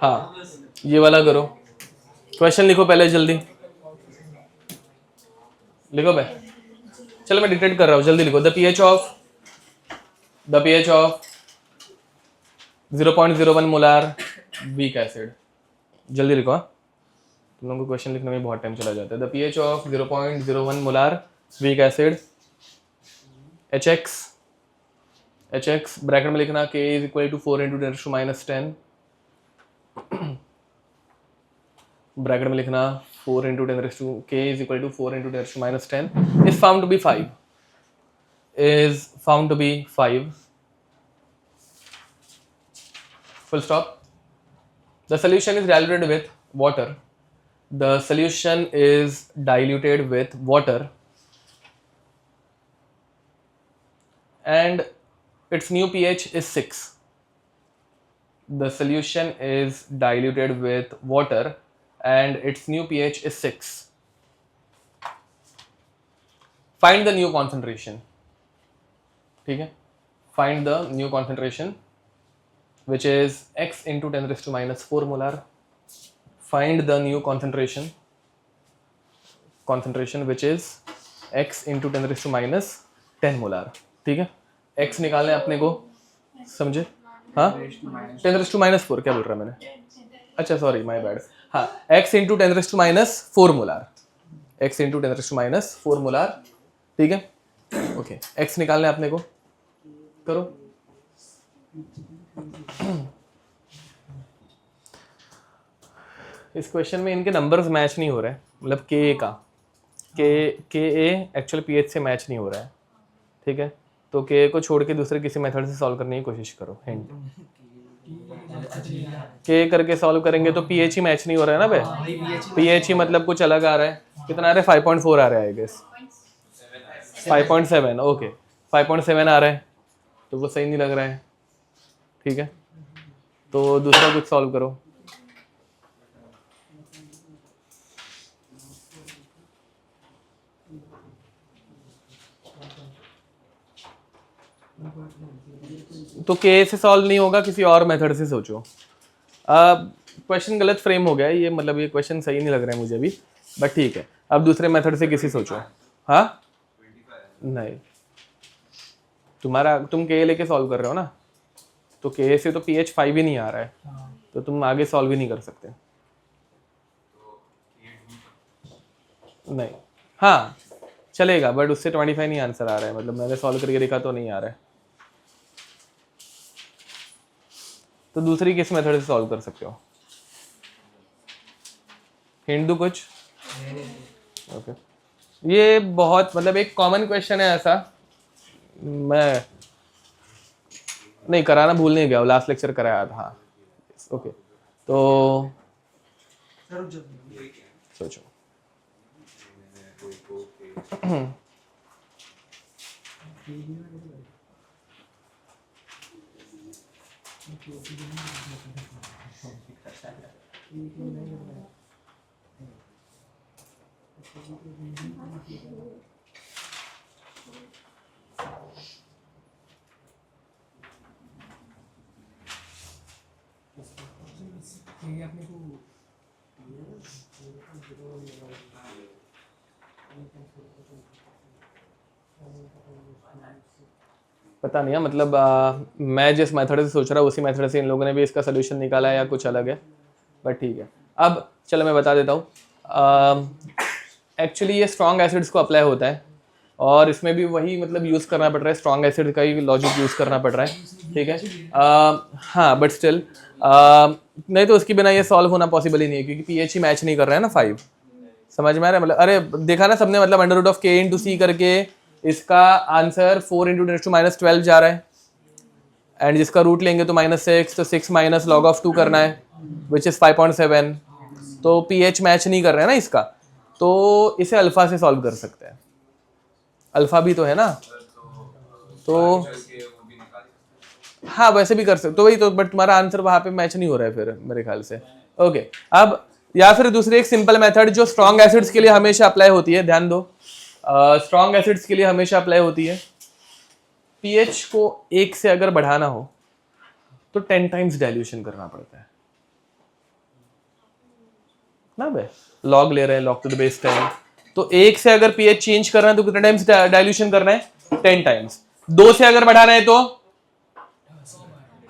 हाँ, ये वाला करो, क्वेश्चन लिखो पहले, जल्दी लिखो भाई। चलो मैं डिक्टेट कर रहा हूँ, जल्दी लिखो। The pH of 0.01 molar weak acid, जल्दी लिखो। हाँ, तुम लोगों को क्वेश्चन लिखने में बहुत टाइम चला जाता है। The pH of 0.01 molar weak acid HX bracket में लिखना, K is equal to 4 into 10⁻⁻10, bracket में लिखना 4 into 10 K is equal to 4 into 10⁻⁻10 is found to be 5, is found to be 5, full stop. The solution is diluted with water. The solution is diluted with water and its new pH is 6. The solution is diluted with water and its new pH is 6. Find the new concentration. ठीक है, find the new concentration which is X into 10⁻⁴ molar. Find the new concentration which is X into 10⁻�10 molar. ठीक है, X निकालना है अपने को, समझे? हाँ, 10⁻⁴ क्या बोल रहा मैंने? अच्छा सॉरी, माय बैड। हाँ, X into 10⁻⁴ molar, X into 10⁻⁴ molar. ठीक है, ओके, X निकालना है अपने को, करो। इस क्वेश्चन में इनके नंबर्स मैच नहीं हो रहे हैं, मतलब के ए एक्चुअल पीएच से मैच नहीं हो रहा है। ठीक है, तो के को छोड़ के दूसरे किसी मेथड से सॉल्व करने की कोशिश करो। हिंट, के करके सॉल्व करेंगे तो पीएच ही मैच नहीं हो रहा है ना भाई, पीएच ही मतलब कुछ अलग आ रहा है। कितना आ रहा है? 5.4 आ रहा है आई गेस, 5.7। ओके, 5.7 आ रहा है, तो वो सही नहीं लग रहा है। ठीक है, तो दूसरा कुछ सॉल्व करो। तो के से सॉल्व नहीं होगा, किसी और मेथड से सोचो। क्वेश्चन गलत फ्रेम हो गया है ये, मतलब ये क्वेश्चन सही नहीं लग रहा है मुझे अभी, बट ठीक है, अब दूसरे मेथड से किसी सोचो। हाँ, नहीं, तुम के लेके सॉल्व कर रहे हो ना, तो के से तो pH 5 ही नहीं आ रहा है, तो तुम आगे सॉल्व ही नहीं कर सकते। नहीं, हाँ चलेगा, बट उससे 25 नहीं आंसर आ रहा है, मतलब मैंने सॉल्व करके देखा तो नहीं आ रहा है, तो दूसरी किस मेथड से सॉल्व कर सकते हो? हिंट दूं कुछ? ओके, ये बहुत मतलब एक कॉमन क्वेश्चन है ऐसा, मैं नहीं कराना भूल नहीं गया, लास्ट लेक्चर कराया था। हाँ ओके, तो सोचो। ये अपने को पता नहीं है, मतलब मैं जिस मेथड से सोच रहा हूँ उसी मेथड से इन लोगों ने भी इसका सोल्यूशन निकाला है या कुछ अलग है, बट ठीक है। अब चलो मैं बता देता हूँ। एक्चुअली ये स्ट्रॉन्ग एसिड्स को अप्लाई होता है और इसमें भी वही मतलब यूज़ करना पड़ रहा है, स्ट्रॉन्ग एसिड का ही लॉजिक यूज़ करना पड़ रहा है, ठीक है। हाँ बट स्टिल नहीं तो उसके बिना ये सॉल्व होना पॉसिबल ही नहीं है, क्योंकि पीएच ही मैच नहीं कर रहा है ना 5। समझ में आ रहा है? मतलब अरे देखा ना सबने, मतलब under root of k into C करके इसका आंसर 4 इंटू 10⁻12 जा रहा है, एंड जिसका रूट लेंगे तो -6, तो 6 माइनस लॉग ऑफ 2 करना है विच इज़ 5.7। तो पीएच मैच नहीं कर रहा है ना इसका, तो इसे अल्फा से सॉल्व कर सकते हैं। अल्फा भी तो है ना, तो हाँ वैसे भी कर सकते तो वही तो, बट तुम्हारा आंसर वहां पे मैच नहीं हो रहा है फिर मेरे ख्याल से। ओके अब या फिर दूसरी एक सिंपल मेथड जो स्ट्रॉन्ग एसिड्स के लिए हमेशा अप्लाई होती है, ध्यान दो, स्ट्रॉन्ग एसिड्स के लिए हमेशा अप्लाई होती है। पीएच को 1 से अगर बढ़ाना हो तो 10 टाइम्स डाइल्यूशन करना पड़ता है ना बे, लॉग ले रहे हैं log to the base 10, तो 1 से अगर पीएच चेंज करना है तो कितने टाइम्स डाइल्यूशन करना है? 10 टाइम्स। 2 से अगर बढ़ाना है तो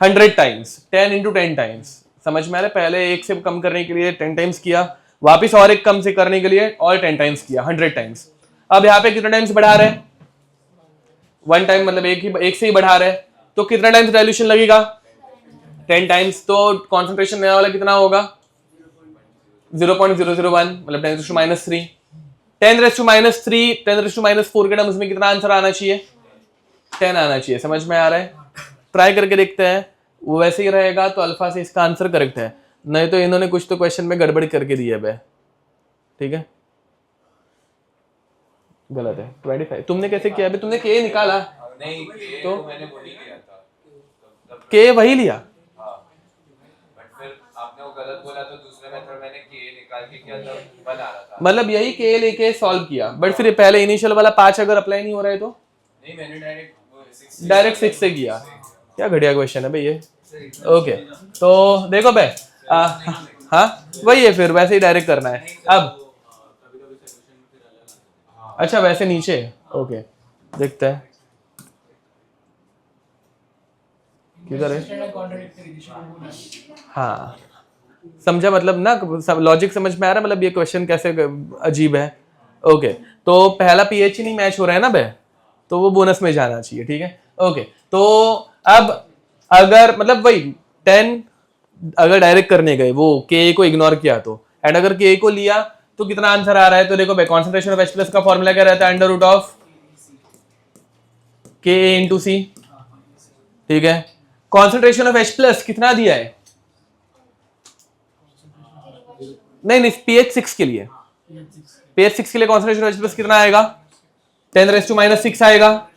100 टाइम्स, 10 इंटू 10 टाइम्स। समझ में आ रहा है? पहले 1 से कम करने के लिए 10 टाइम्स किया, वापिस और एक कम से करने के लिए और 10 टाइम्स किया, 100 टाइम्स। अब यहाँ पे कितने टाइम्स बढ़ा रहे हैं? 1 टाइम, मतलब एक से ही बढ़ा रहे हैं, तो कितना टाइम्स डाइल्यूशन लगेगा? 10 टाइम्स। तो कॉन्सेंट्रेशन नया वाला कितना होगा? 0.001, मतलब 10⁻3। 10⁻3, 10⁻4 के टर्म्स में कितना आंसर आना चाहिए? 10 आना चाहिए। समझ में आ रहा है? ट्राई करके देखते हैं, वो वैसे ही रहेगा तो अल्फा से इसका आंसर करेक्ट है, नहीं तो इन्होंने कुछ तो क्वेश्चन में गड़बड़ करके दिया है। ठीक है, गलत है। 25 तुमने कैसे किया? अभी तुमने के निकाला नहीं, तो मैंने वही किया था, के वही लिया। बट फिर आपने वो गलत बोला तो दूसरे मेथड मैंने के निकाल के किया था, बन आ रहा था। मतलब यही के लेके सॉल्व किया, बट फिर पहले इनिशियल वाला 5 अगर अप्लाई नहीं हो रहा है तो नहीं, मैंने डायरेक्ट 6 से किया। क्या घटिया क्वेश्चन है भाई ये। ओके तो देखो भाई, हाँ वही है, फिर वैसे ही डायरेक्ट करना है। अब अच्छा वैसे नीचे, ओके देखते हैं किधर है। हाँ समझा, मतलब ना लॉजिक समझ में आ रहा है, मतलब ये क्वेश्चन कैसे अजीब है। ओके तो पहला पीएच ही नहीं मैच हो रहा है ना बे, तो वो बोनस में जाना चाहिए। ठीक है ओके, तो अब अगर मतलब वही 10 अगर डायरेक्ट करने गए, वो के को इग्नोर किया तो, एंड अगर के को लिया तो कितना आंसर आ रहा है? तो देखो भाई, कॉन्सेंट्रेशन ऑफ H+ का फॉर्मूला क्या रहता है? अंडर रूट ऑफ के इंटू सी। ठीक है, कॉन्सेंट्रेशन ऑफ H+ कितना दिया है? नहीं pH 6 के लिए, pH 6 के लिए कॉन्सेंट्रेशन ऑफ H+ कितना आएगा? 10⁻6 आएगा,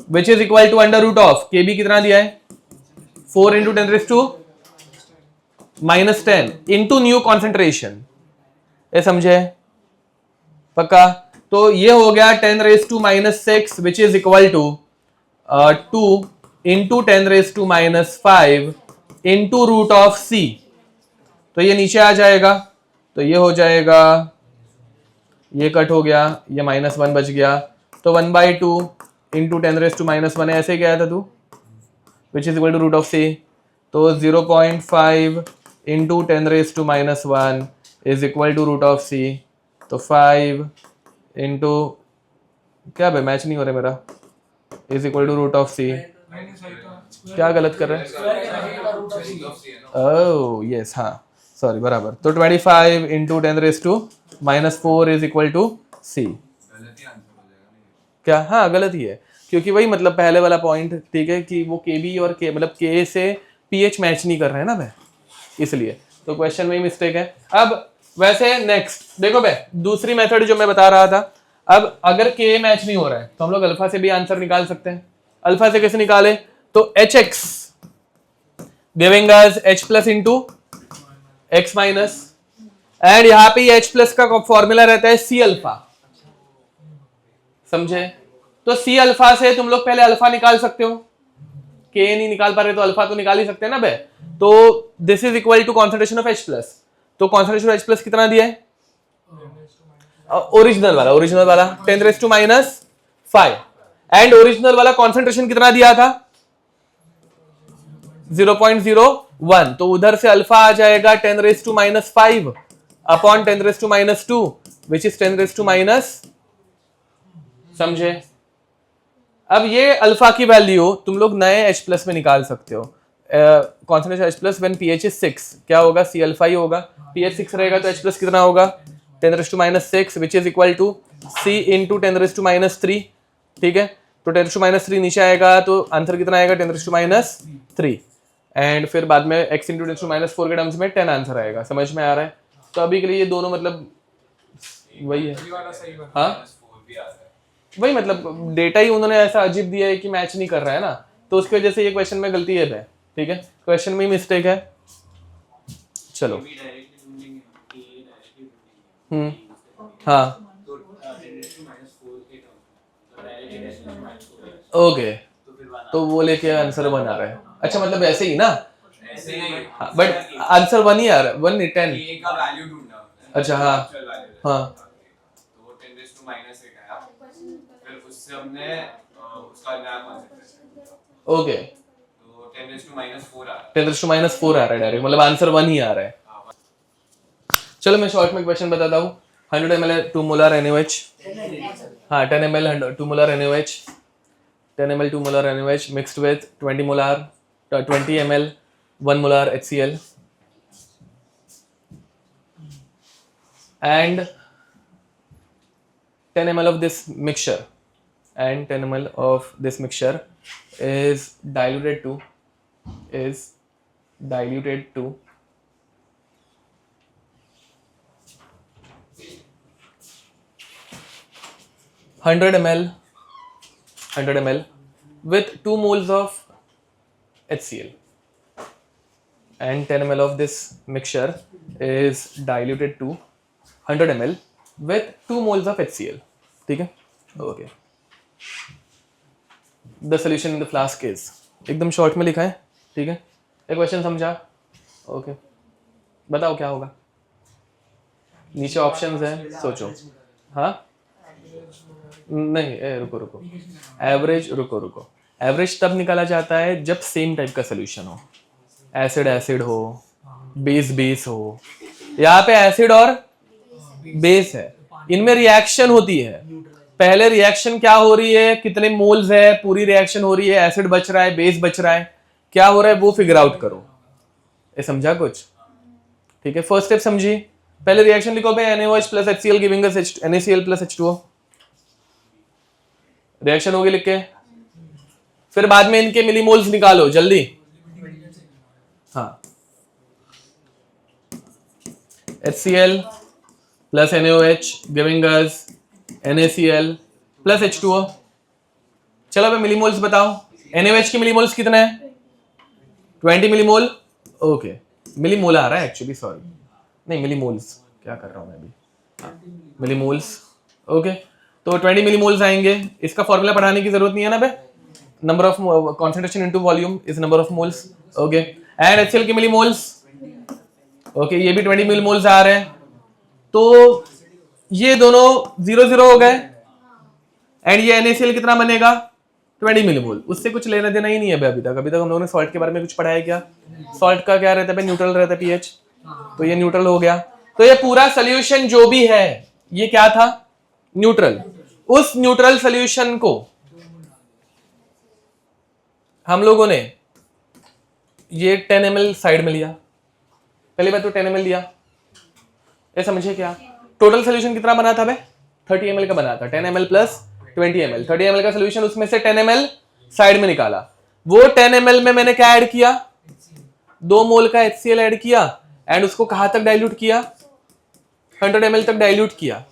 which is equal to under root of K B कितना दिया है? 4 इंटू 10⁻10 इंटू न्यू कॉन्सेंट्रेशन। ये समझे? पक्का? तो ये हो गया 10⁻6 which is equal to 2 into 10⁻5 into root of C. तो ये नीचे आ जाएगा, तो ये हो जाएगा, ये कट हो गया, ये -1 बच गया, तो 1/2 इंटू 10⁻1 है, ऐसे गया था तू, which is equal to root of C. तो 0.5 into 10⁻1 is equal to root of C. तो 5 इंटू क्या भाई, मैच नहीं हो रहा मेरा, is equal to root of C. क्या गलत कर रहे हैं? ओह यस, हाँ सॉरी, बराबर। तो 25 इंटू 10⁻4 इज इक्वल टू सी। क्या? हाँ गलत ही है, क्योंकि वही मतलब पहले वाला पॉइंट, ठीक है, कि वो KB और K मतलब K से pH मैच नहीं कर रहे हैं ना भाई, इसलिए तो क्वेश्चन में ही मिस्टेक है। अब वैसे नेक्स्ट देखो भाई, दूसरी मेथड जो मैं बता रहा था, अब अगर K मैच नहीं हो रहा है तो हम लोग अल्फा से भी आंसर निकाल सकते हैं। अल्फा से कैसे निकाले, तो HX giving us H plus into X minus, and यहाँ पे H प्लस का फॉर्मूला रहता है C अल्फा, समझे? तो C अल्फा से तुम लोग पहले अल्फा निकाल सकते हो, K नहीं निकाल पा रहे तो अल्फा तो निकाल ही सकते हैं ना बे। तो this is equal to concentration of H plus, तो कॉन्सेंट्रेशन ऑफ H प्लस कितना दिया है, ओरिजिनल वाला 10⁻⁻⁵, एंड ओरिजिनल वाला कॉन्सेंट्रेशन कितना दिया था 0.01, तो उधर से अल्फा आ जाएगा 10⁻⁵ अपॉन 10⁻², विच इज 10⁻⁻, समझे? अब ये अल्फा की वैल्यू तुम लोग नए H प्लस में निकाल सकते हो। Concentration H plus when pH is 6 क्या होगा, C अल्फा ही होगा। pH 6 रहेगा तो H प्लस कितना होगा 10⁻⁻⁶, which is equal to C into 10⁻⁻3, ठीक है। तो 10⁻3 नीचे आएगा तो आंसर कितना आएगा 10⁻3, एंड फिर बाद में x इंटू 10⁻4 के टर्म्स में 10 आंसर आएगा। समझ में आ रहा है? तो अभी के लिए ये दोनों मतलब वही है, हाँ वही मतलब डेटा ही उन्होंने ऐसा अजीब दिया है कि मैच नहीं कर रहा है ना, तो उसकी वजह से ये क्वेश्चन में गलती है, ठीक है, क्वेश्चन में ही मिस्टेक है। चलो हाँ ओके, तो वो लेके आंसर 1 आ रहा है। अच्छा मतलब ऐसे ही ना, ऐसे नहीं, बट आंसर 1 ही आ रहा है, 1 नहीं 10। K का वैल्यू ढूंढना, अच्छा हाँ हाँ, तो वो 10⁻⁻⁸ आया, फिर उससे हमने उसका नया कॉन्सेप्ट, ओके, तो 10⁻⁴ आ रहा है, 10⁻⁴ आ रहा है डायरेक्ट, मतलब आंसर 1 ही आ रहा है। चलो मैं शॉर्ट में क्वेश्चन बताता हूँ। 100 ml 2 molar NaOH, हाँ 10 ml 2 molar NaOH, 10 ml 2 molar NaOH mixed with 20 ml 1 molar HCl, and 10 ml of this mixture, and 10 ml of this mixture is diluted to 100 ml with 2 moles of HCl, and 10 ml of this mixture is diluted to 100 ml with 2 moles of HCl, ठीक है, okay. The solution in the flask is, एकदम short में लिखा है, ठीक है। एक question समझा, ओके, बताओ क्या होगा। नीचे ऑप्शंस हैं, सोचो। हाँ नहीं रुको, रुको, एवरेज तब निकाला जाता है जब सेम टाइप का सोल्यूशन हो, एसिड हो, बेस हो। यहाँ पे एसिड और बेस है, इनमें रिएक्शन होती है। पहले रिएक्शन क्या हो रही है, कितने मोल्स है, पूरी रिएक्शन हो रही है, एसिड बच रहा है, बेस बच रहा है, क्या हो रहा है वो फिगर आउट करो। ये समझा कुछ? ठीक है, फर्स्ट स्टेप समझी। पहले रिएक्शन लिखो भाई, NaOH plus HCl giving us NaCl plus H2O। Reaction होगी लिख के, फिर बाद में इनके मिलीमोल्स निकालो जल्दी। हाँ, HCl plus NaOH giving us NaCl plus H2O। चलो भाई मिलीमोल्स बताओ। NaOH के मिलीमोल्स कितने हैं? 20 मिलीमोल। ओके, मिलीमोल आ रहा है एक्चुअली, सॉरी नहीं मिलीमोल्स, क्या कर रहा हूं मैं अभी, मिलीमोल्स। ओके, तो 20 मिलीमोल्स आएंगे। इसका फॉर्मूला पढ़ाने की जरूरत नहीं है ना भाई, number of concentration into volume is number of moles. Okay, and HCl के मिलीमोल्स, ओके ये भी 20 मिलीमोल्स आ रहे हैं। तो ये दोनों 0 हो गए, एंड ये NaCl कितना बनेगा 20 मिलीमोल। उससे कुछ लेना देना ही नहीं है अभी तक। हम लोगों ने सॉल्ट के बारे में कुछ पढ़ा है क्या? सॉल्ट का क्या रहता है, न्यूट्रल रहता है pH, तो ये न्यूट्रल हो गया। तो ये पूरा सोल्यूशन जो भी है ये क्या था, न्यूट्रल। उस न्यूट्रल सोल्यूशन को हम लोगों ने ये 10 ml साइड में लिया, पहली बात तो 10 ml लिया, ये समझे क्या? टोटल सोल्यूशन कितना बना था भाई? 30 ml का बना था, 10 ml प्लस 20 ml, 30 ml का सोल्यूशन, उसमें से 10 ml साइड में निकाला। वो 10 ml में मैंने क्या ऐड किया, 2 मोल का HCl ऐड किया एंड उसको कहां तक डाइल्यूट किया, 100 ml तक डाइल्यूट किया।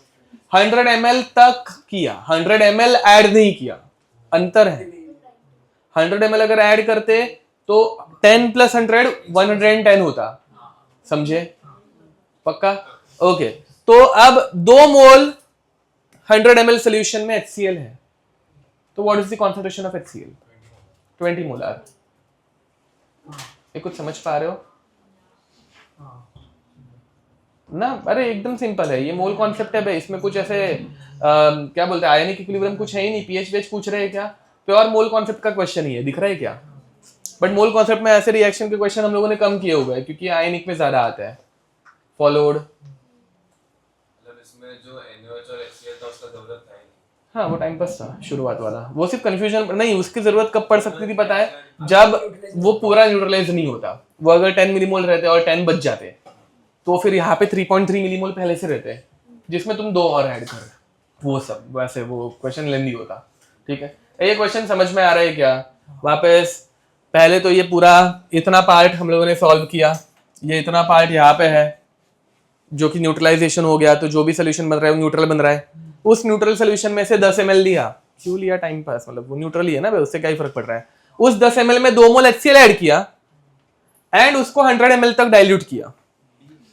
100 ml तक किया, 100 ml ऐड नहीं किया, अंतर है। 100 ml अगर ऐड करते तो 10 + 100 110 होता, समझे? पक्का? ओके, तो अब 2 मोल 100 ml सोल्यूशन में HCl है, तो what is the concentration of HCl? 20 molar. ये कुछ समझ पा रहे हो ना? अरे एकदम सिंपल है, ये मोल कॉन्सेप्ट है भाई, इसमें कुछ ऐसे क्या बोलते हैं, आयनिक इक्विलिब्रियम कुछ है ही नहीं। पीएच वेच पूछ रहे हैं क्या? प्योर मोल कॉन्सेप्ट का क्वेश्चन ही है, दिख रहा है क्या? बट मोल कॉन्सेप्ट में ऐसे रिएक्शन के क्वेश्चन हम लोगों ने कम किए हुए हैं क्योंकि आयनिक में ज्यादा आता है। फॉलोड, मतलब इसमें जो NaOH और HCl था उसका जरूरत था ही नहीं। हाँ वो टाइम पास था शुरुआत वाला, वो सिर्फ कंफ्यूजन नहीं, उसकी जरूरत कब पड़ सकती थी पता है? जब वो पूरा न्यूट्रलाइज नहीं होता। वो अगर 10 मिलीमोल रहते और 10 बच जाते तो फिर यहाँ पे 3.3 मिलीमोल पहले से रहते जिसमें तुम 2 और ऐड कर, वो सब वैसे वो क्वेश्चन लेंदी होता। ठीक है, ये क्वेश्चन समझ में आ रहा है क्या? वापस पहले तो ये पूरा इतना पार्ट हम लोगों ने सॉल्व किया, ये इतना पार्ट यहाँ पे है जो कि न्यूट्रलाइजेशन हो गया, तो जो भी सोल्यूशन बन रहा है वो न्यूट्रल बन रहा है। उस न्यूट्रल सोल्यूशन में से 10 ml लिया, क्यों लिया? टाइम पास, मतलब वो न्यूट्रल ही है ना भाई, उससे क्या ही फर्क पड़ रहा है। उस 10 ml में 2 मोल HCl ऐड किया एंड उसको 100 ml तक डाइल्यूट किया,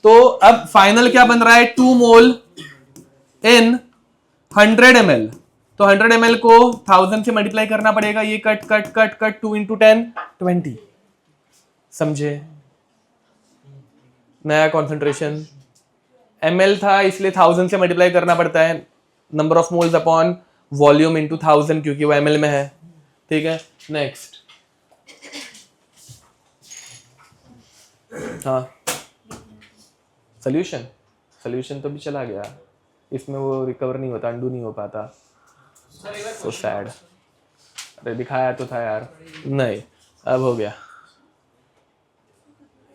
तो अब फाइनल क्या बन रहा है? 2 मोल इन 100 ml। तो 100 ml को 1000 से मल्टीप्लाई करना पड़ेगा, ये कट कट कट कट 2 × 10 20, समझे? नया कॉन्सेंट्रेशन ml था इसलिए 1000 से मल्टीप्लाई करना पड़ता है, number of moles upon volume into 1000 क्योंकि वो ml में है। ठीक है, नेक्स्ट। हाँ, सोल्यूशन तो भी चला गया, इसमें वो रिकवर नहीं होता, अंडू नहीं हो पाता। So sad. अरे दिखाया तो था यार, नहीं अब हो गया।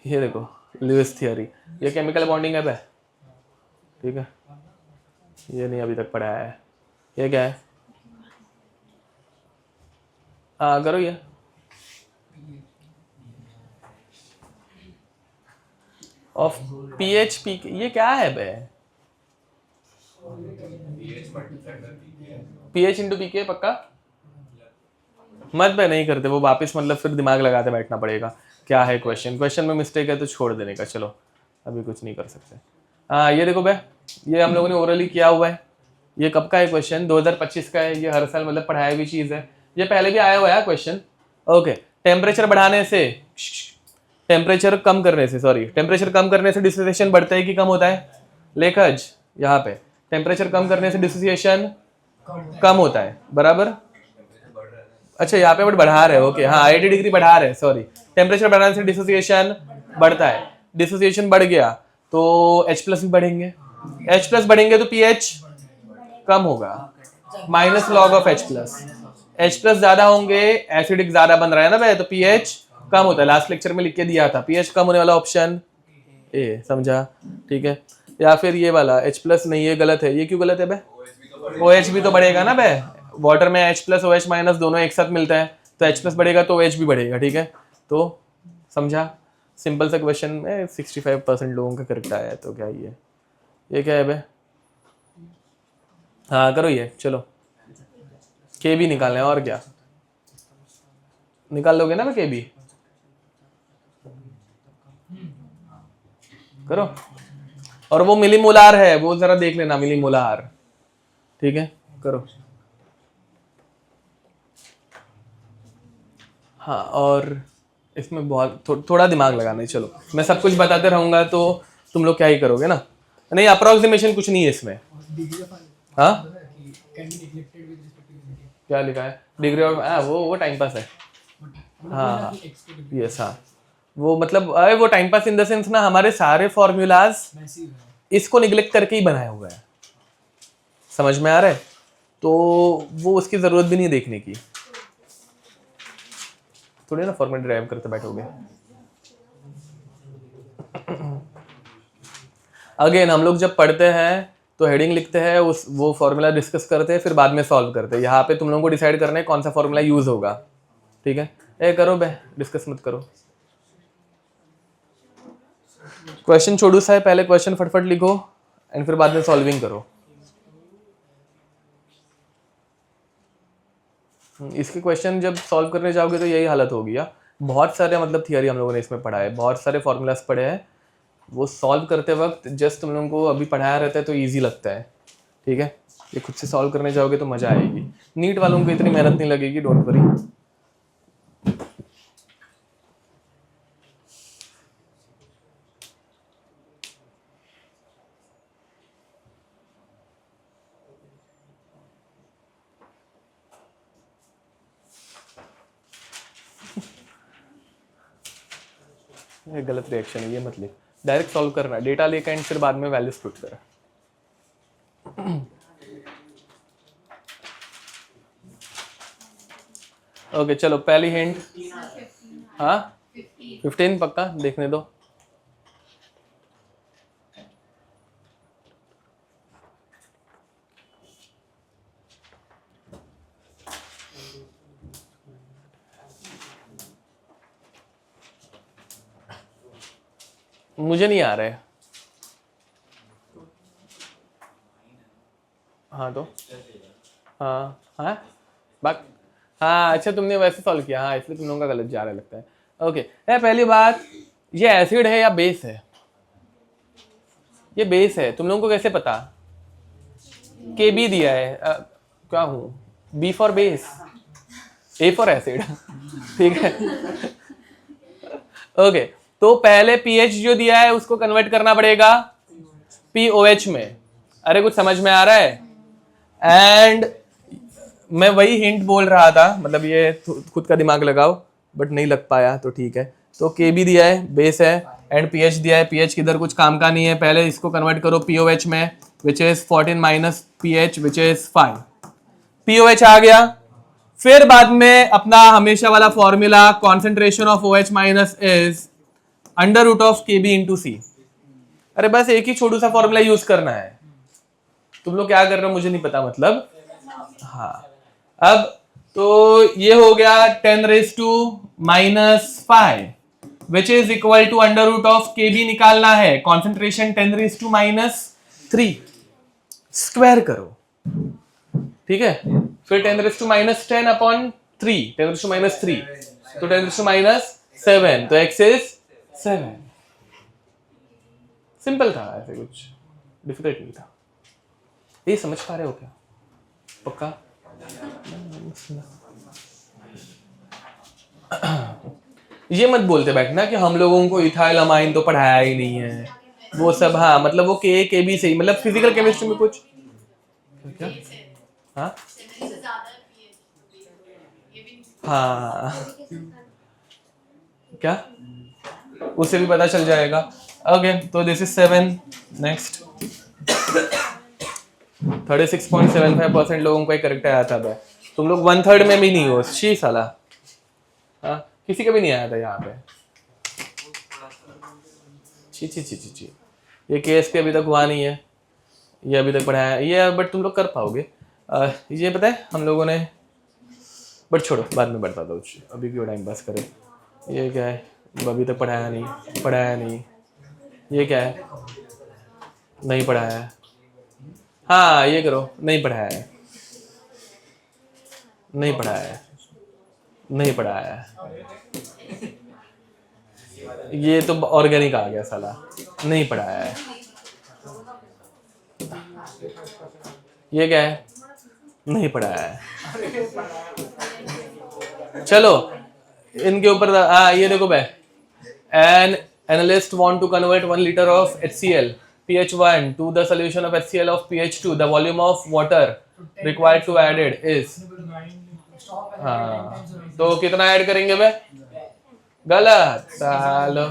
ये देखो लुईस थ्योरी, ये केमिकल बॉन्डिंग है। ठीक है, ये नहीं अभी तक पढ़ाया है। ये क्या है? करो ये ऑफ पीएच पी, ये क्या है बे? पीएच इंटू पी के, पक्का मत बे, नहीं करते वो वापस, मतलब फिर दिमाग लगाते बैठना पड़ेगा। क्या है क्वेश्चन में मिस्टेक है तो छोड़ देने का, चलो अभी कुछ नहीं कर सकते। ये देखो बे, ये हम लोगों ने ओरली किया हुआ है। ये कब का है क्वेश्चन? 2025 का है। ये हर साल मतलब पढ़ाई हुई चीज़ है, ये पहले भी आया हुआ है क्वेश्चन। ओके, टेम्परेचर बढ़ाने से, टेम्परेचर कम करने से डिसोसिएशन बढ़ता है कि कम होता है? लेखज यहाँ पे टेम्परेचर कम करने से डिसोसिएशन कम होता है, बराबर? अच्छा यहाँ पे बट बढ़ा रहे हो, ओके हाँ 80 डिग्री बढ़ा रहे हैं, सॉरी। टेम्परेचर बढ़ाने से डिसोसिएशन बढ़ता है, डिसोसिएशन बढ़ गया तो H+ भी बढ़ेंगे, H+ बढ़ेंगे तो pH कम होगा, माइनस लॉग ऑफ H+ ज्यादा होंगे, एसिडिक ज्यादा बन रहा है ना भाई, तो pH कम होता है। लास्ट लेक्चर में लिख के दिया था, pH कम होने वाला ऑप्शन ए, समझा? ठीक है, या फिर ये वाला H+ नहीं, ये गलत है। ये क्यों गलत है भाई? OH भी तो बढ़ेगा ना भाई, वाटर में H+ OH- दोनों एक साथ मिलता है, तो H+ बढ़ेगा तो OH भी बढ़ेगा। ठीक है, तो समझा? सिंपल सा क्वेश्चन में 65% लोगों का करेक्ट आया है, तो क्या ये क्या है भाई? हाँ करो ये, चलो के बी निकालना है, और क्या निकाल लोगे ना भाई? के बी करो, और वो मिलीमोलार है, वो जरा देख लेना, मिलीमोलार। ठीक है, करो। हाँ, और इसमें बहुत थोड़ा दिमाग लगाना है। चलो मैं सब कुछ बताते रहूंगा तो तुम लोग क्या ही करोगे ना। नहीं, अप्रोक्सीमेशन कुछ नहीं है इसमें। हाँ क्या लिखा है? डिग्री ऑफ, वो टाइम पास है। हाँ यस, हाँ वो मतलब अरे वो time pass in the sense ना, हमारे सारे फॉर्मूलाज इसको निगलेक्ट करके ही बनाया हुआ है, समझ में आ रहा है? तो वो उसकी जरूरत भी नहीं देखने की, थोड़ी ना फॉर्मूला ड्राइव करते बैठोगे। अगेन हम लोग जब पढ़ते हैं तो हेडिंग लिखते हैं, उस वो फॉर्मूला डिस्कस करते हैं, फिर बाद में सॉल्व करते हैं। यहाँ पे तुम लोगों को डिसाइड करना है कौन सा फॉर्मूला यूज होगा, ठीक है। ए करो बे, डिस्कस मत करो। क्वेश्चन छोड़ू सा है, पहले क्वेश्चन फटफट लिखो एंड फिर बाद में सॉल्विंग करो। इसके क्वेश्चन जब सॉल्व करने जाओगे तो यही हालत होगी यार। बहुत सारे मतलब थियरी हम लोगों ने इसमें पढ़ा है, बहुत सारे फॉर्मूलाज पढ़े हैं, वो सॉल्व करते वक्त जस्ट तुम लोगों को अभी पढ़ाया रहता है तो इजी लगता है, ठीक है। ये खुद से सॉल्व करने जाओगे तो मजा आएगी। नीट वालों को इतनी मेहनत नहीं लगेगी, डोंट वरी। ये गलत रिएक्शन है, ये मत ले, डायरेक्ट सॉल्व करना, डेटा लेकर एंड फिर बाद में वैल्यूज पुट कर। ओके चलो पहली हिंट। हाँ 15 पक्का, देखने दो। मुझे नहीं आ रहा है। हाँ तो हाँ हाँ बात हाँ अच्छा तुमने वैसे सॉल्व किया, हाँ इसलिए तुम लोगों का गलत जा रहा है लगता है। ओके पहली बात, ये एसिड है या बेस है? ये बेस है, तुम लोगों को कैसे पता? के बी दिया है, क्या हूँ, B for base, A for acid, ठीक है। ओके तो पहले पीएच जो दिया है उसको कन्वर्ट करना पड़ेगा पीओएच में। अरे कुछ समझ में आ रहा है? एंड मैं वही हिंट बोल रहा था, मतलब ये खुद का दिमाग लगाओ, बट नहीं लग पाया तो ठीक है। तो के बी दिया है, बेस है, एंड पीएच दिया है। पीएच किधर कुछ काम का नहीं है, पहले इसको कन्वर्ट करो पीओएच में, which is 14 minus pH which is 5। POH आ गया, फिर बाद में अपना हमेशा वाला formula, concentration of OH minus is under root of K B into C. अरे बस एक ही छोटू सा फॉर्मूला यूज करना है। तुम लोग क्या कर रहे हो मुझे नहीं पता, मतलब हाँ। अब तो ये हो गया 10 raised to -5 which is equal to under root of K B निकालना है, कॉन्सेंट्रेशन 10 raised to -3, स्क्वायर करो, ठीक है। फिर 10 raised to -10 upon 3, 10 raised to -3, तो 10 raised to -7, तो x इज 7। सिंपल था, ऐसे कुछ डिफिकल्ट नहीं था। ये समझ पा रहे हो क्या? पक्का? ये मत बोलते बैठना कि हम लोगों को इथाइल अमाइन तो पढ़ाया ही नहीं है, वो सब। हाँ मतलब वो के बी से ही, मतलब फिजिकल केमिस्ट्री में कुछ क्या? हाँ हाँ क्या, उससे भी पता चल जाएगा। ओके तो दिस इज 7। नेक्स्ट 36.75% लोगों को एक करेक्ट आया था भाई। तुम लोग 1/3 में भी नहीं हो, शी साला। हाँ किसी का भी नहीं आया था यहाँ पे। ची ची ची ची ची, ये केस पे अभी तक हुआ नहीं है, ये अभी तक पढ़ाया ये, बट तुम लोग कर पाओगे। ये पता है हम लोगों ने, बट छोड़ो बाद में बढ़ता था, अभी क्यों टाइम पास करें। ये क्या है, अभी तक पढ़ाया नहीं। ये क्या है, नहीं पढ़ाया है। हाँ ये करो, नहीं पढ़ाया है। ये तो ऑर्गेनिक आ गया साला, नहीं पढ़ाया है। ये क्या है, नहीं पढ़ाया है। चलो इनके ऊपर ये देखो भाई, an analyst want to convert 1 liter of HCl pH1 to the solution of HCl of pH2, the volume of water required to add it is, हाँ तो कितना ऐड करेंगे भाई? गलत सालो,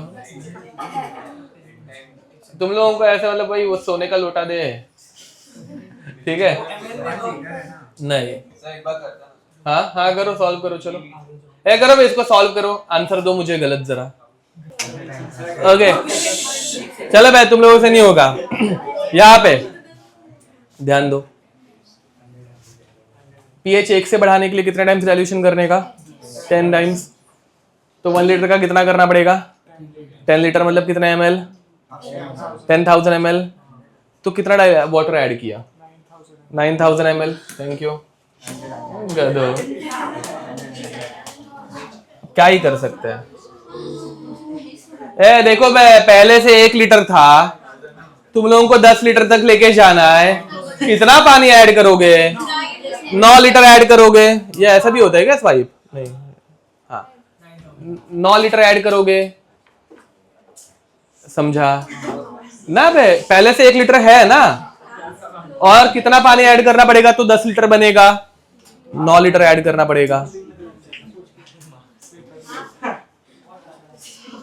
तुम लोगों को ऐसे मतलब भाई वो सोने का लोटा दे, ठीक है? नहीं हाँ करो, सॉल्व करो, चलो करो भाई, इसको सॉल्व करो, आंसर दो मुझे गलत जरा। ओके चलो भाई तुम लोगों से नहीं होगा। यहाँ पे ध्यान दो, pH 1 से बढ़ाने के लिए कितने टाइम्स डाइल्यूशन करने का? 10 टाइम्स। तो 1 लीटर का कितना करना पड़ेगा? 10 लीटर मतलब कितना ml? 10,000 ml। तो कितना वाटर ऐड किया? 9,000 ml। Thank you. गधो, क्या ही कर सकते हैं। ए देखो, मैं पहले से 1 लीटर था, तुम लोगों को 10 लीटर तक लेके जाना है, कितना पानी ऐड करोगे? 9 लीटर ऐड करोगे। ये ऐसा भी होता है क्या स्वाइप? नहीं, हाँ 9 लीटर ऐड करोगे, समझा ना बे? पहले से 1 लीटर है ना, और कितना पानी ऐड करना पड़ेगा तो 10 लीटर बनेगा? 9 लीटर ऐड करना पड़ेगा।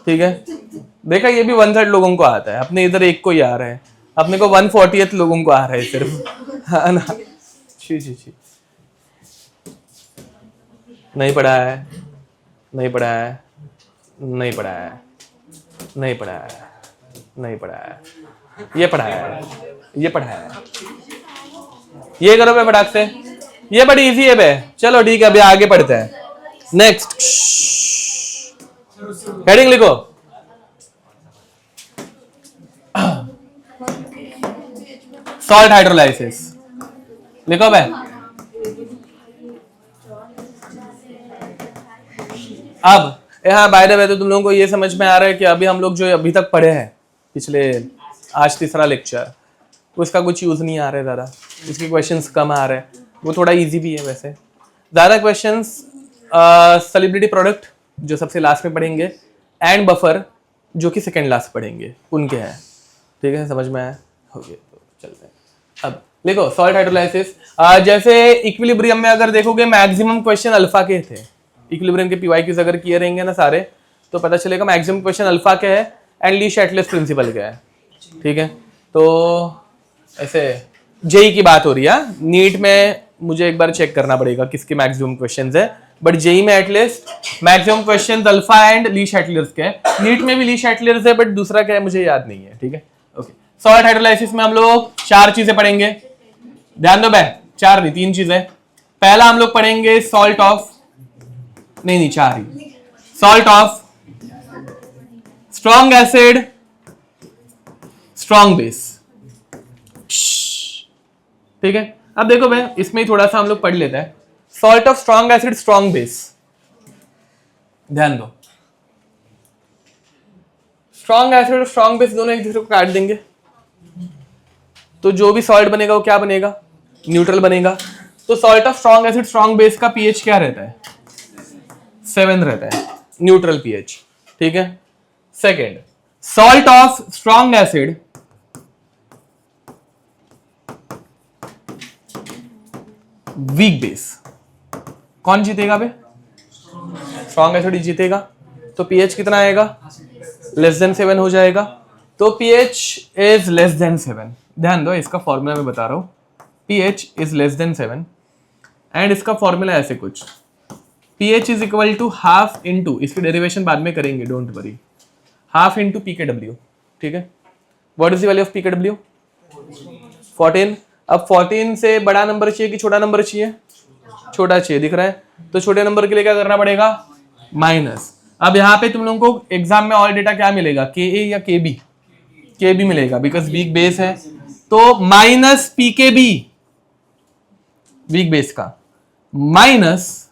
ठीक है, देखा, ये भी 1/3 लोगों को आता है, अपने इधर एक को ही आ रहा है, अपने को 1/40 लोगों को आ रहा है सिर्फ, है ना? छी छी छी, नहीं पढ़ा है, नहीं पढ़ा है, नहीं पढ़ा है, नहीं पढ़ा है, नहीं पढ़ा है, ये पढ़ा है, ये पढ़ा है, ये करो बे फटाक से, ये बड़ी इजी है बे। चलो ठीक है, अभी आगे पढ़ते हैं। नेक्स्ट हेडिंग लिखो, सॉल्ट हाइड्रोलाइसिस लिखो बे। अब यहाँ बाय द वे तो तुम लोगों को ये समझ में आ रहा है कि अभी हम लोग जो अभी तक पढ़े हैं, पिछले आज तीसरा लेक्चर, उसका कुछ यूज नहीं आ रहा है ज़्यादा, इसके क्वेश्चंस कम आ रहे हैं, वो थोड़ा इजी भी है वैसे। ज़्यादा क्वेश्चंस सॉल्युबिलिटी प्रोडक्ट जो सबसे लास्ट में पढ़ेंगे, एंड बफर जो कि सेकेंड लास्ट पढ़ेंगे, उनके हैं। ठीक है, समझ में आया? हो गया, तो चलते हैं। अब देखो सॉल्ट हाइड्रोलाइसिस, जैसे इक्विलिब्रियम में अगर देखोगे मैक्सिमम क्वेश्चन अल्फा के थे। इक्विलिब्रियम के पीवाईक्यूज अगर किए रहेंगे ना सारे, तो पता चलेगा मैक्सिमम क्वेश्चन अल्फा के है एंड ली शैटलेस प्रिंसिपल के है। ठीक है, तो ऐसे जेई की बात हो रही है, नीट में मुझे एक बार चेक करना पड़ेगा किसके मैक्सिमम क्वेश्चंस है, बट जेई में at least maximum questions alpha and Le Chatelier's के हैं। नीट में भी ली शैटलर्स है, बट दूसरा क्या है मुझे याद नहीं है। ठीक है, ओके। सॉल्ट हाइड्रोलाइसिस में हम लोग 4 चीजें पढ़ेंगे, ध्यान दो बे, 4 नहीं 3 चीजें। पहला हम लोग पढ़ेंगे सॉल्ट ऑफ, नहीं 4 ही, salt of strong acid, strong base. ठीक है, अब देखो भाई, इसमें ही थोड़ा सा हम लोग पढ़ लेते हैं। Salt of strong acid, strong base, ध्यान दो। स्ट्रॉन्ग एसिड और स्ट्रॉन्ग बेस दोनों एक दूसरे को काट देंगे, तो जो भी सॉल्ट बनेगा वो क्या बनेगा? न्यूट्रल बनेगा। तो salt of strong acid, strong base का पीएच क्या रहता है? 7 रहता है, न्यूट्रल पीएच। ठीक है, second, salt of strong acid, weak base, कौन जीतेगा बे? स्ट्रॉन्ग एसिड ही जीतेगा। तो पीएच कितना आएगा? लेस देन 7 हो जाएगा। तो पीएच इज लेस देन 7। ध्यान दो, इसका फॉर्मूला मैं बता रहा हूं, pH is less than 7 and इसका फॉर्मूला ऐसे कुछ, pH is equal to half into, इसकी डेरिवेशन बाद में करेंगे, don't worry, half into pKw। ठीक है, what is the value of pKw? 14। अब 14 से बड़ा नंबर चाहिए कि छोटा नंबर चाहिए? छोटा चाहिए, दिख रहा है? तो छोटे नंबर के लिए क्या करना पड़ेगा? माइनस। अब यहाँ पे तुम लोगों को एग्जाम में ऑल डेटा क्या मिलेगा? Ka या Kb? Kb मिलेगा, बिकॉज वीक बेस है, तो माइनस pKb वीक बेस का, माइनस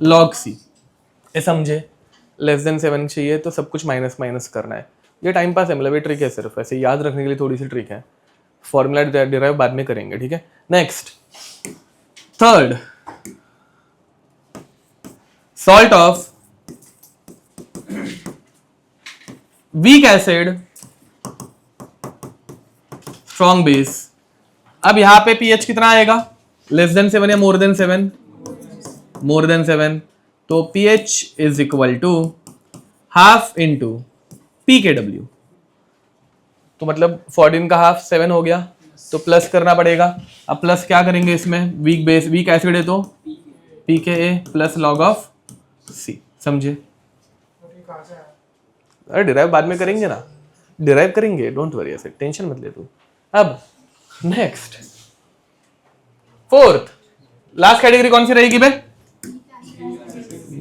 log C। ये समझे? लेस देन 7 चाहिए तो सब कुछ माइनस माइनस करना है। ये टाइम पास है, मतलब ये ट्रिक है, सिर्फ ऐसे याद रखने के लिए थोड़ी सी ट्रिक है, फॉर्मूला डिराइव बाद में करेंगे। ठीक है, next, third, salt of weak acid, strong base. अब यहां पे पीएच कितना आएगा? लेस देन 7 या मोर देन 7? मोर देन 7। तो pH is equal to half into pKw। तो मतलब 14 का हाफ 7 हो गया, तो प्लस करना पड़ेगा। अब प्लस क्या करेंगे इसमें? वीक बेस, वीक एसिड है तो pKa plus log of C। समझे? अरे डिराइव बाद में करेंगे ना, डिराइव करेंगे, डोंट वरी, ऐसे टेंशन मत ले तू। अब नेक्स्ट फोर्थ लास्ट कैटेगरी कौन सी रहेगी बे?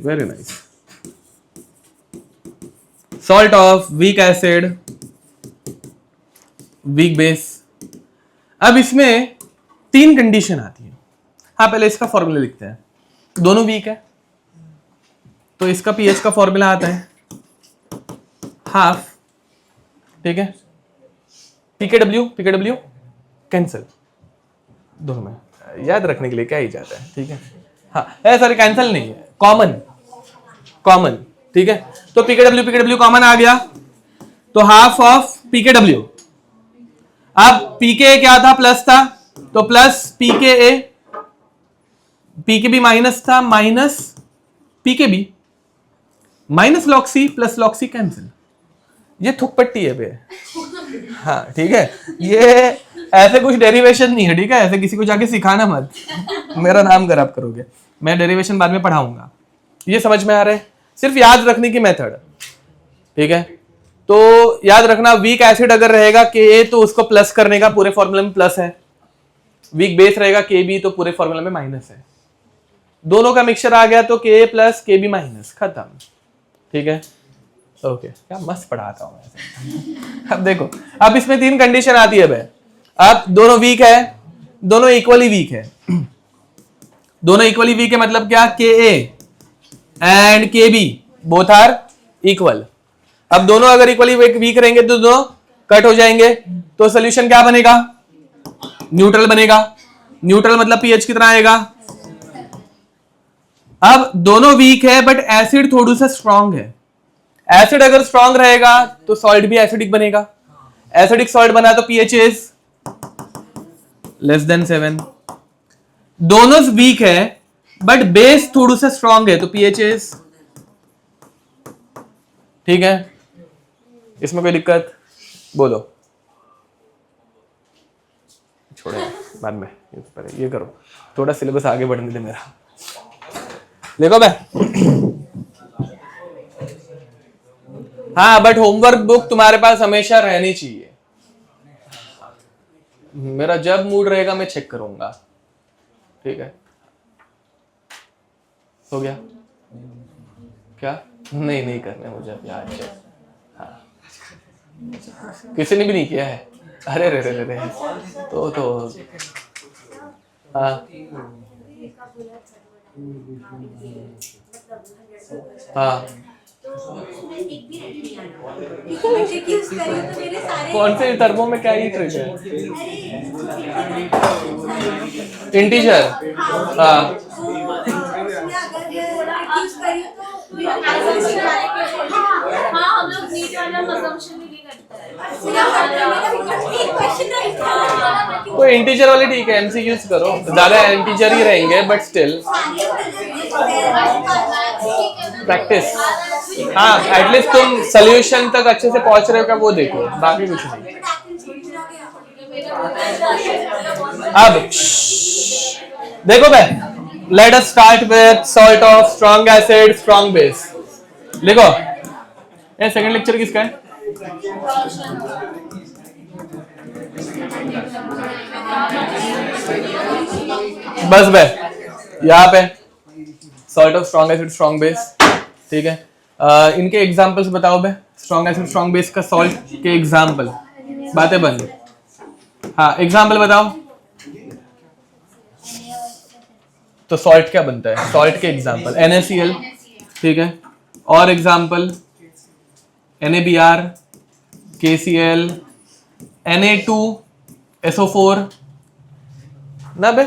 Very nice, salt of weak acid weak base. अब इसमें 3 कंडीशन आती है। हाँ पहले इसका फॉर्मूला लिखते हैं। दोनों वीक है तो इसका पीएच का फॉर्मूला आता है हाफ, ठीक है। पीकेडब्ल्यू कैंसिल, दोनों में याद रखने के लिए क्या ही जाता है, ठीक है। हाँ सॉरी कैंसिल नहीं है, कॉमन, ठीक है। तो पीकेडब्ल्यू कॉमन आ गया तो हाफ ऑफ पीकेडब्ल्यू। अब पीके क्या था? प्लस था, तो प्लस पीकेबी माइनस था, minus pKb minus log C plus log C cancel. ये थुकपट्टी है बे। हाँ ठीक है, ये ऐसे कुछ डेरिवेशन नहीं है, ठीक है। ऐसे किसी को जाके सिखाना मत, मेरा नाम खराब करोगे। मैं डेरिवेशन बाद में पढ़ाऊंगा। ये समझ में आ रहा है? सिर्फ याद रखने की मेथड, ठीक है। तो याद रखना वीक एसिड अगर रहेगा के तो उसको प्लस करने का, पूरे फॉर्मूला में प्लस है। वीक बेस रहेगा के बी तो पूरे फॉर्मूला में माइनस है। दोनों का मिक्सचर आ गया तो के प्लस के बी माइनस, खत्म, ठीक है। ओके क्या मस्त पढ़ाता हूं मैं। अब देखो, अब इसमें 3 कंडीशन आती है भाई। अब दोनों वीक है, दोनों इक्वली वीक है। दोनों इक्वली वीक है मतलब क्या? के ए एंड के बी बोथ आर इक्वल। अब दोनों अगर इक्वली वीक रहेंगे तो दोनों कट हो जाएंगे, तो सोल्यूशन क्या बनेगा? न्यूट्रल बनेगा। न्यूट्रल मतलब पीएच कितना आएगा? अब दोनों वीक है बट एसिड थोड़ा सा स्ट्रांग है। एसिड अगर स्ट्रांग रहेगा तो सॉल्ट भी एसिडिक बनेगा। एसिडिक सॉल्ट बना तो पीएच इज लेस देन 7। दोनों वीक है बट बेस थोड़ा सा स्ट्रांग है तो पीएच इज, ठीक है। इसमें कोई दिक्कत? बोलो। छोड़ो बाद में, ये करो, थोड़ा सिलेबस आगे बढ़ने दे मेरा। देखो बे, हाँ बट होमवर्क बुक तुम्हारे पास हमेशा रहनी चाहिए। मेरा जब मूड रहेगा मैं चेक करूंगा, ठीक है। हो गया क्या? नहीं करने मुझे यार चेक। हाँ किसी ने भी नहीं किया है? अरे रे रे रे रे, तो हाँ हाँ कौन से टर्मों में क्या ही ट्रिक है? इंटीजर, हाँ हम लोग नीट वाला assumption भी नहीं करते हैं। तो इंटीजर वाले ठीक है, एमसीक्यूज करो, ज्यादा इंटीजर ही रहेंगे बट स्टिल प्रैक्टिस। हाँ एटलीस्ट तुम सोल्यूशन तक अच्छे से पहुंच रहे हो क्या वो देखो, बाकी कुछ नहीं। अब देखो भाई, let us start with salt of strong acid strong base. लिखो, ये सेकंड लेक्चर किसका है? बस भाई यहाँ पे salt of strong acid strong base, ठीक है। इनके एग्जांपल्स बताओ बे, स्ट्रॉन्ग एसिड स्ट्रॉन्ग बेस का सॉल्ट के एग्जांपल। बातें बंद। हाँ एग्जांपल बताओ। तो सॉल्ट क्या बनता है? सॉल्ट के एग्जांपल NaCl, ठीक है। और एग्जांपल NaBr, KCl, Na2SO4 ना बे।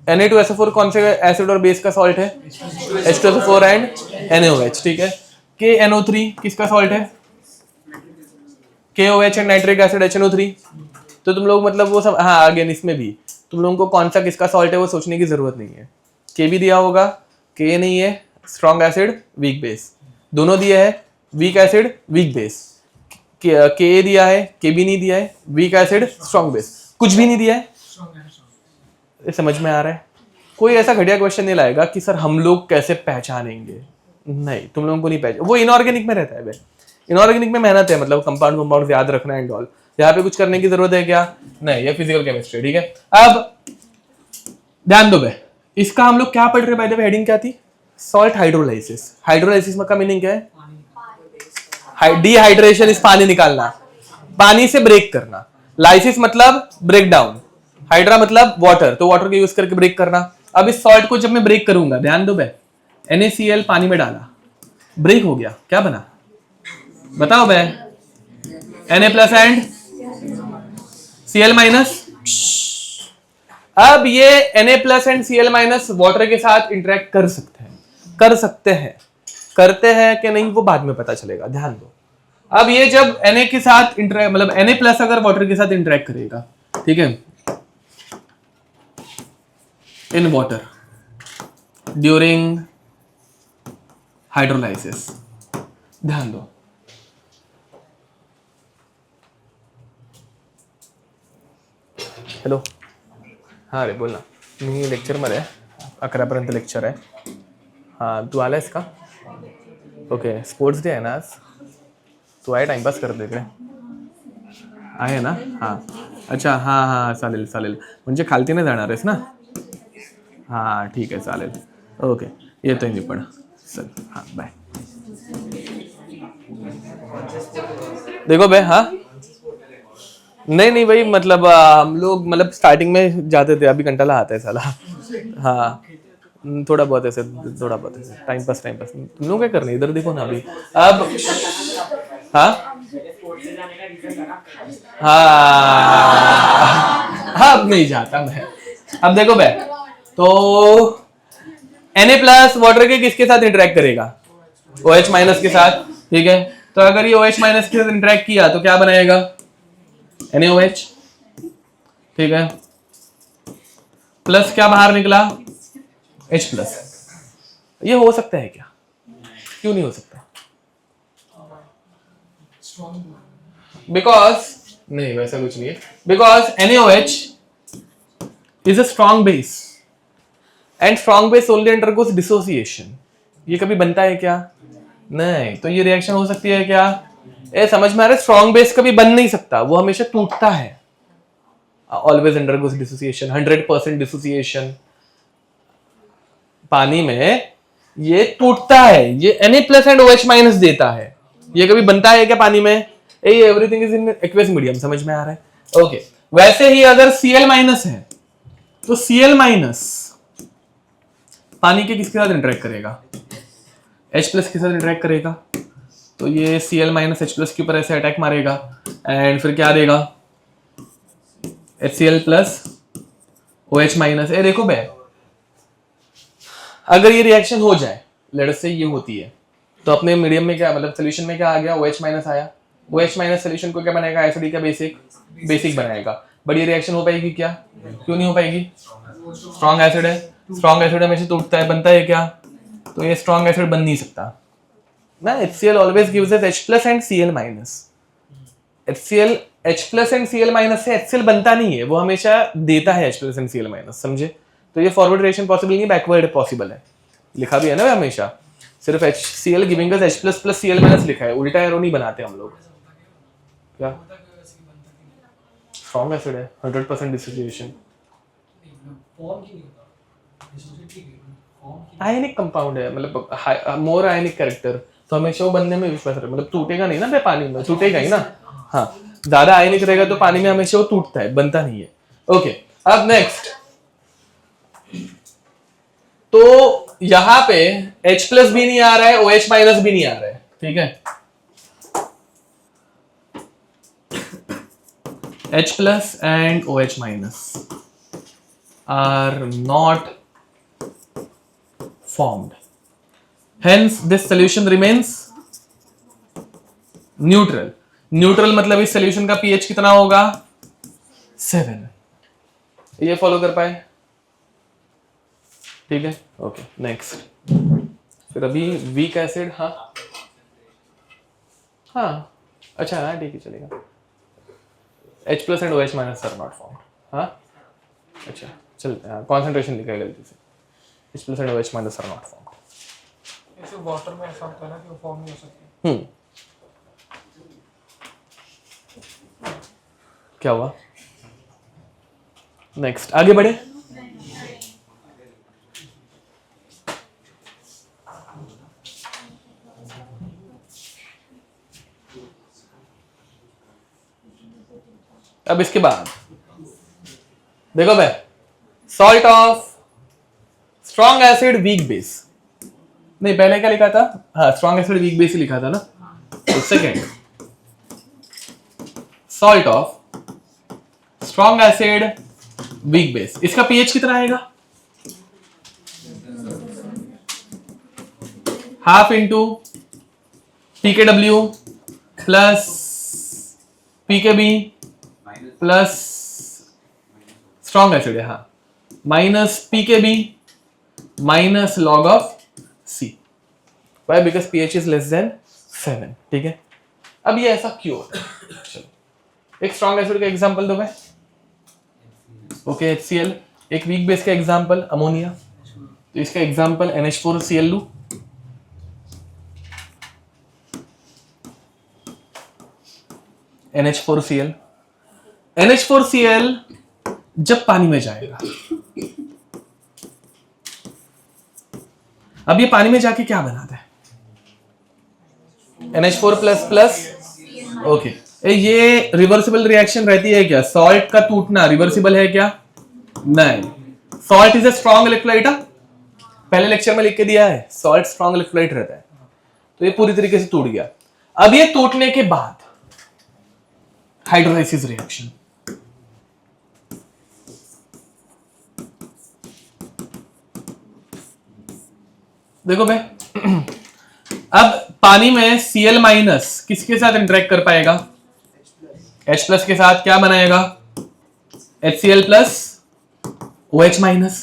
Na2SO4 कौन से एसिड और बेस का सॉल्ट है? H2SO4 एंड NaOH, ठीक है। KNO3 किसका सॉल्ट है? KOH and nitric acid HNO3। तो तुम लोग मतलब वो सब, हाँ अगेन इसमें भी तुम लोगों को कौन सा किसका सॉल्ट है वो सोचने की जरूरत नहीं है। के भी दिया होगा, के नहीं है, स्ट्रॉन्ग एसिड वीक बेस दोनों दिया है, वीक एसिड वीक बेस। के दिया है, के भी नहीं दिया है, वीक एसिड स्ट्रॉन्ग बेस कुछ भी नहीं दिया है। समझ में आ रहा है? कोई ऐसा घटिया क्वेश्चन नहीं लाएगा कि सर हम लोग कैसे पहचानेंगे, नहीं तुम लोगों को नहीं पहचान। वो इनऑर्गेनिक में रहता है भाई, इनऑर्गेनिक में मेहनत है, मतलब कंपाउंड याद रखना एंड ऑल। यहाँ पे कुछ करने की जरूरत है क्या? नहीं, ये फिजिकल केमिस्ट्री, ठीक है। अब ध्यान दो बे, इसका हम लोग क्या पढ़ रहे हैं? बाय द वे हेडिंग क्या थी? Salt hydrolysis. हाइड्रोलाइसिस का मीनिंग क्या है? डिहाइड्रेशन इस पानी निकालना, पानी से ब्रेक करना। लाइसिस मतलब ब्रेक डाउन, हाइड्रा मतलब वाटर, तो वाटर को यूज करके ब्रेक करना। अब इस सॉल्ट को जब मैं ब्रेक करूंगा, ध्यान दो बे, NaCl पानी में डाला, ब्रेक हो गया, क्या बना बताओ बे? Na plus and Cl minus. अब ये Na plus and Cl minus water के साथ इंटरेक्ट कर सकते हैं, करते हैं कि नहीं वो बाद में पता चलेगा, ध्यान दो। अब ये जब Na के साथ इंटरेक्ट, मतलब Na प्लस अगर वाटर के साथ इंटरेक्ट करेगा, ठीक है, इन वाटर ड्यूरिंग हाइड्रोलाइसिस, ध्यान दो। हॅलो, हां रे बोल ना. मी लेक्चरमध्ये आहे, 11पर्यंत लेक्चर आहे. हां तू आलायस का? ओके, स्पोर्ट्स डे आहे ना आज, तू आहे टाइमपास करतो इकडे आहे ना? हां अच्छा, हां हां चालेल चालेल, म्हणजे खालती नाही जाणार आहेस ना? हां ठीक आहे चालेल, ओके येतोय मी पण, चल हां बाय. देखो बे, हाँ नहीं भाई, मतलब हम लोग मतलब स्टार्टिंग में जाते थे, अभी घंटा आता है साला. हाँ थोड़ा बहुत ऐसे टाइम पास तुम लोग क्या करने, इधर देखो ना अभी. अब हाँ हाँ अब नहीं जाता मैं. अब देखो बे, तो Na प्लस वाटर के किसके साथ इंटरेक्ट करेगा? OH माइनस के साथ, ठीक है. तो अगर ये OH माइनस के साथ इंटरेक्ट किया तो क्या बनाएगा? NaOH, ठीक है. प्लस क्या बाहर निकला? H plus. ये हो सकता है क्या? क्यों नहीं हो सकता? बिकॉज नहीं, वैसा कुछ नहीं है. Because NaOH is a strong base and strong base only undergoes dissociation. ये कभी बनता है क्या? नहीं. तो ये रिएक्शन हो सकती है क्या? ए समझ में आ रहा है? स्ट्रॉन्ग बेस कभी बन नहीं सकता, वो हमेशा टूटता है. Always undergoes dissociation, 100% dissociation. पानी में ये टूटता है, ये Na plus and OH minus देता है. ये कभी बनता है क्या पानी में? Everything is in aqueous medium, समझ में आ रहा है? ओके. वैसे ही अगर Cl माइनस है तो Cl माइनस पानी के किसके साथ इंटरेक्ट करेगा? H प्लस के साथ इंटरेक्ट करेगा. तो ये Cl माइनस H प्लस के ऊपर ऐसे अटैक मारेगा एंड फिर क्या देगा? HCl plus OH minus. ए देखो बे, अगर ये रिएक्शन हो जाए, लेट्स से ये होती है, तो अपने मीडियम में क्या, मतलब सोल्यूशन में क्या आ गया? OH माइनस आया. OH माइनस सोल्यूशन को क्या बनाएगा? एसिड का बेसिक बनाएगा. बट ये रिएक्शन हो पाएगी क्या? क्यों नहीं हो पाएगी? स्ट्रॉन्ग एसिड है, स्ट्रॉन्ग एसिड हमेशा टूटता है, बनता है क्या? तो ये स्ट्रॉन्ग एसिड बन नहीं सकता ना. HCl always gives us H plus and Cl minus. HCl H plus and Cl minus से HCl बनता नहीं है, वो हमेशा देता है H plus and Cl minus, समझे? तो ये फॉरवर्ड रिएक्शन पॉसिबल नहीं, बैकवर्ड पॉसिबल है. लिखा भी है ना हमेशा, सिर्फ HCl giving us H plus plus Cl minus लिखा है, उल्टा एरो नहीं बनाते हम लोग. क्या स्ट्रॉन्ग एसिड है, 100% डिसोसिएशन. आयनिक कंपाउंड है, मतलब मोर आयनिक कैरेक्टर, तो हमेशा वो बनने में विश्वास रहे, मतलब टूटेगा नहीं ना बे, पानी में टूटेगा ही ना. हाँ ज्यादा आयनिक रहेगा तो पानी में हमेशा वो टूटता है, बनता नहीं है. ओके. अब नेक्स्ट, तो यहां पे H प्लस भी नहीं आ रहा है, OH माइनस भी नहीं आ रहा है, ठीक है. H plus and OH minus are not formed. Hence, this solution remains neutral. Neutral मतलब इस solution का pH कितना होगा? 7. ये फॉलो कर पाए? ठीक है. Okay next. फिर अभी वीक एसिड. हाँ अच्छा हाँ ठीक है चलेगा. H plus and OH minus are not formed. हाँ अच्छा चलते हैं. कॉन्सेंट्रेशन लिखा है गलती से. H plus and OH minus are not formed. ऐसे वाटर में ऐसा होता है ना कि वो फॉर्म नहीं हो सकती. क्या हुआ? नेक्स्ट, आगे बढ़े। अब इसके बाद देखो भाई, salt of strong acid weak base, नहीं पहले क्या लिखा था? हाँ, स्ट्रॉन्ग एसिड वीक बेस ही लिखा था ना। तो second, salt of strong acid weak base, इसका पीएच कितना आएगा? हाफ इंटू पीकेडब्ल्यू plus pKb plus strong acid है, हाँ, minus pKb minus log of C. Why? Because pH is less than 7। ठीक है, अब ये ऐसा क्यों है? चलो एक स्ट्रॉन्ग एसिड का एग्जांपल दो भाई। Okay, HCl। एक वीक बेस का एग्जांपल अमोनिया, तो इसका एग्जांपल NH4Cl लू। NH4Cl, NH4Cl जब पानी में जाएगा, अब ये पानी में जाके क्या बनाता है? NH4 plus plus. ओके, ये रिवर्सिबल रिएक्शन रहती है क्या? सॉल्ट का टूटना रिवर्सिबल है क्या? नहीं। Salt is a strong electrolyte, पहले लेक्चर में लिख के दिया है, सॉल्ट स्ट्रॉन्ग इलेक्ट्रोलाइट रहता है। तो ये पूरी तरीके से टूट गया। अब ये टूटने के बाद हाइड्रोलाइसिस रिएक्शन, देखो भाई, अब पानी में Cl माइनस किसके साथ इंटरेक्ट कर पाएगा? H प्लस के साथ। क्या बनाएगा? HCl plus OH minus.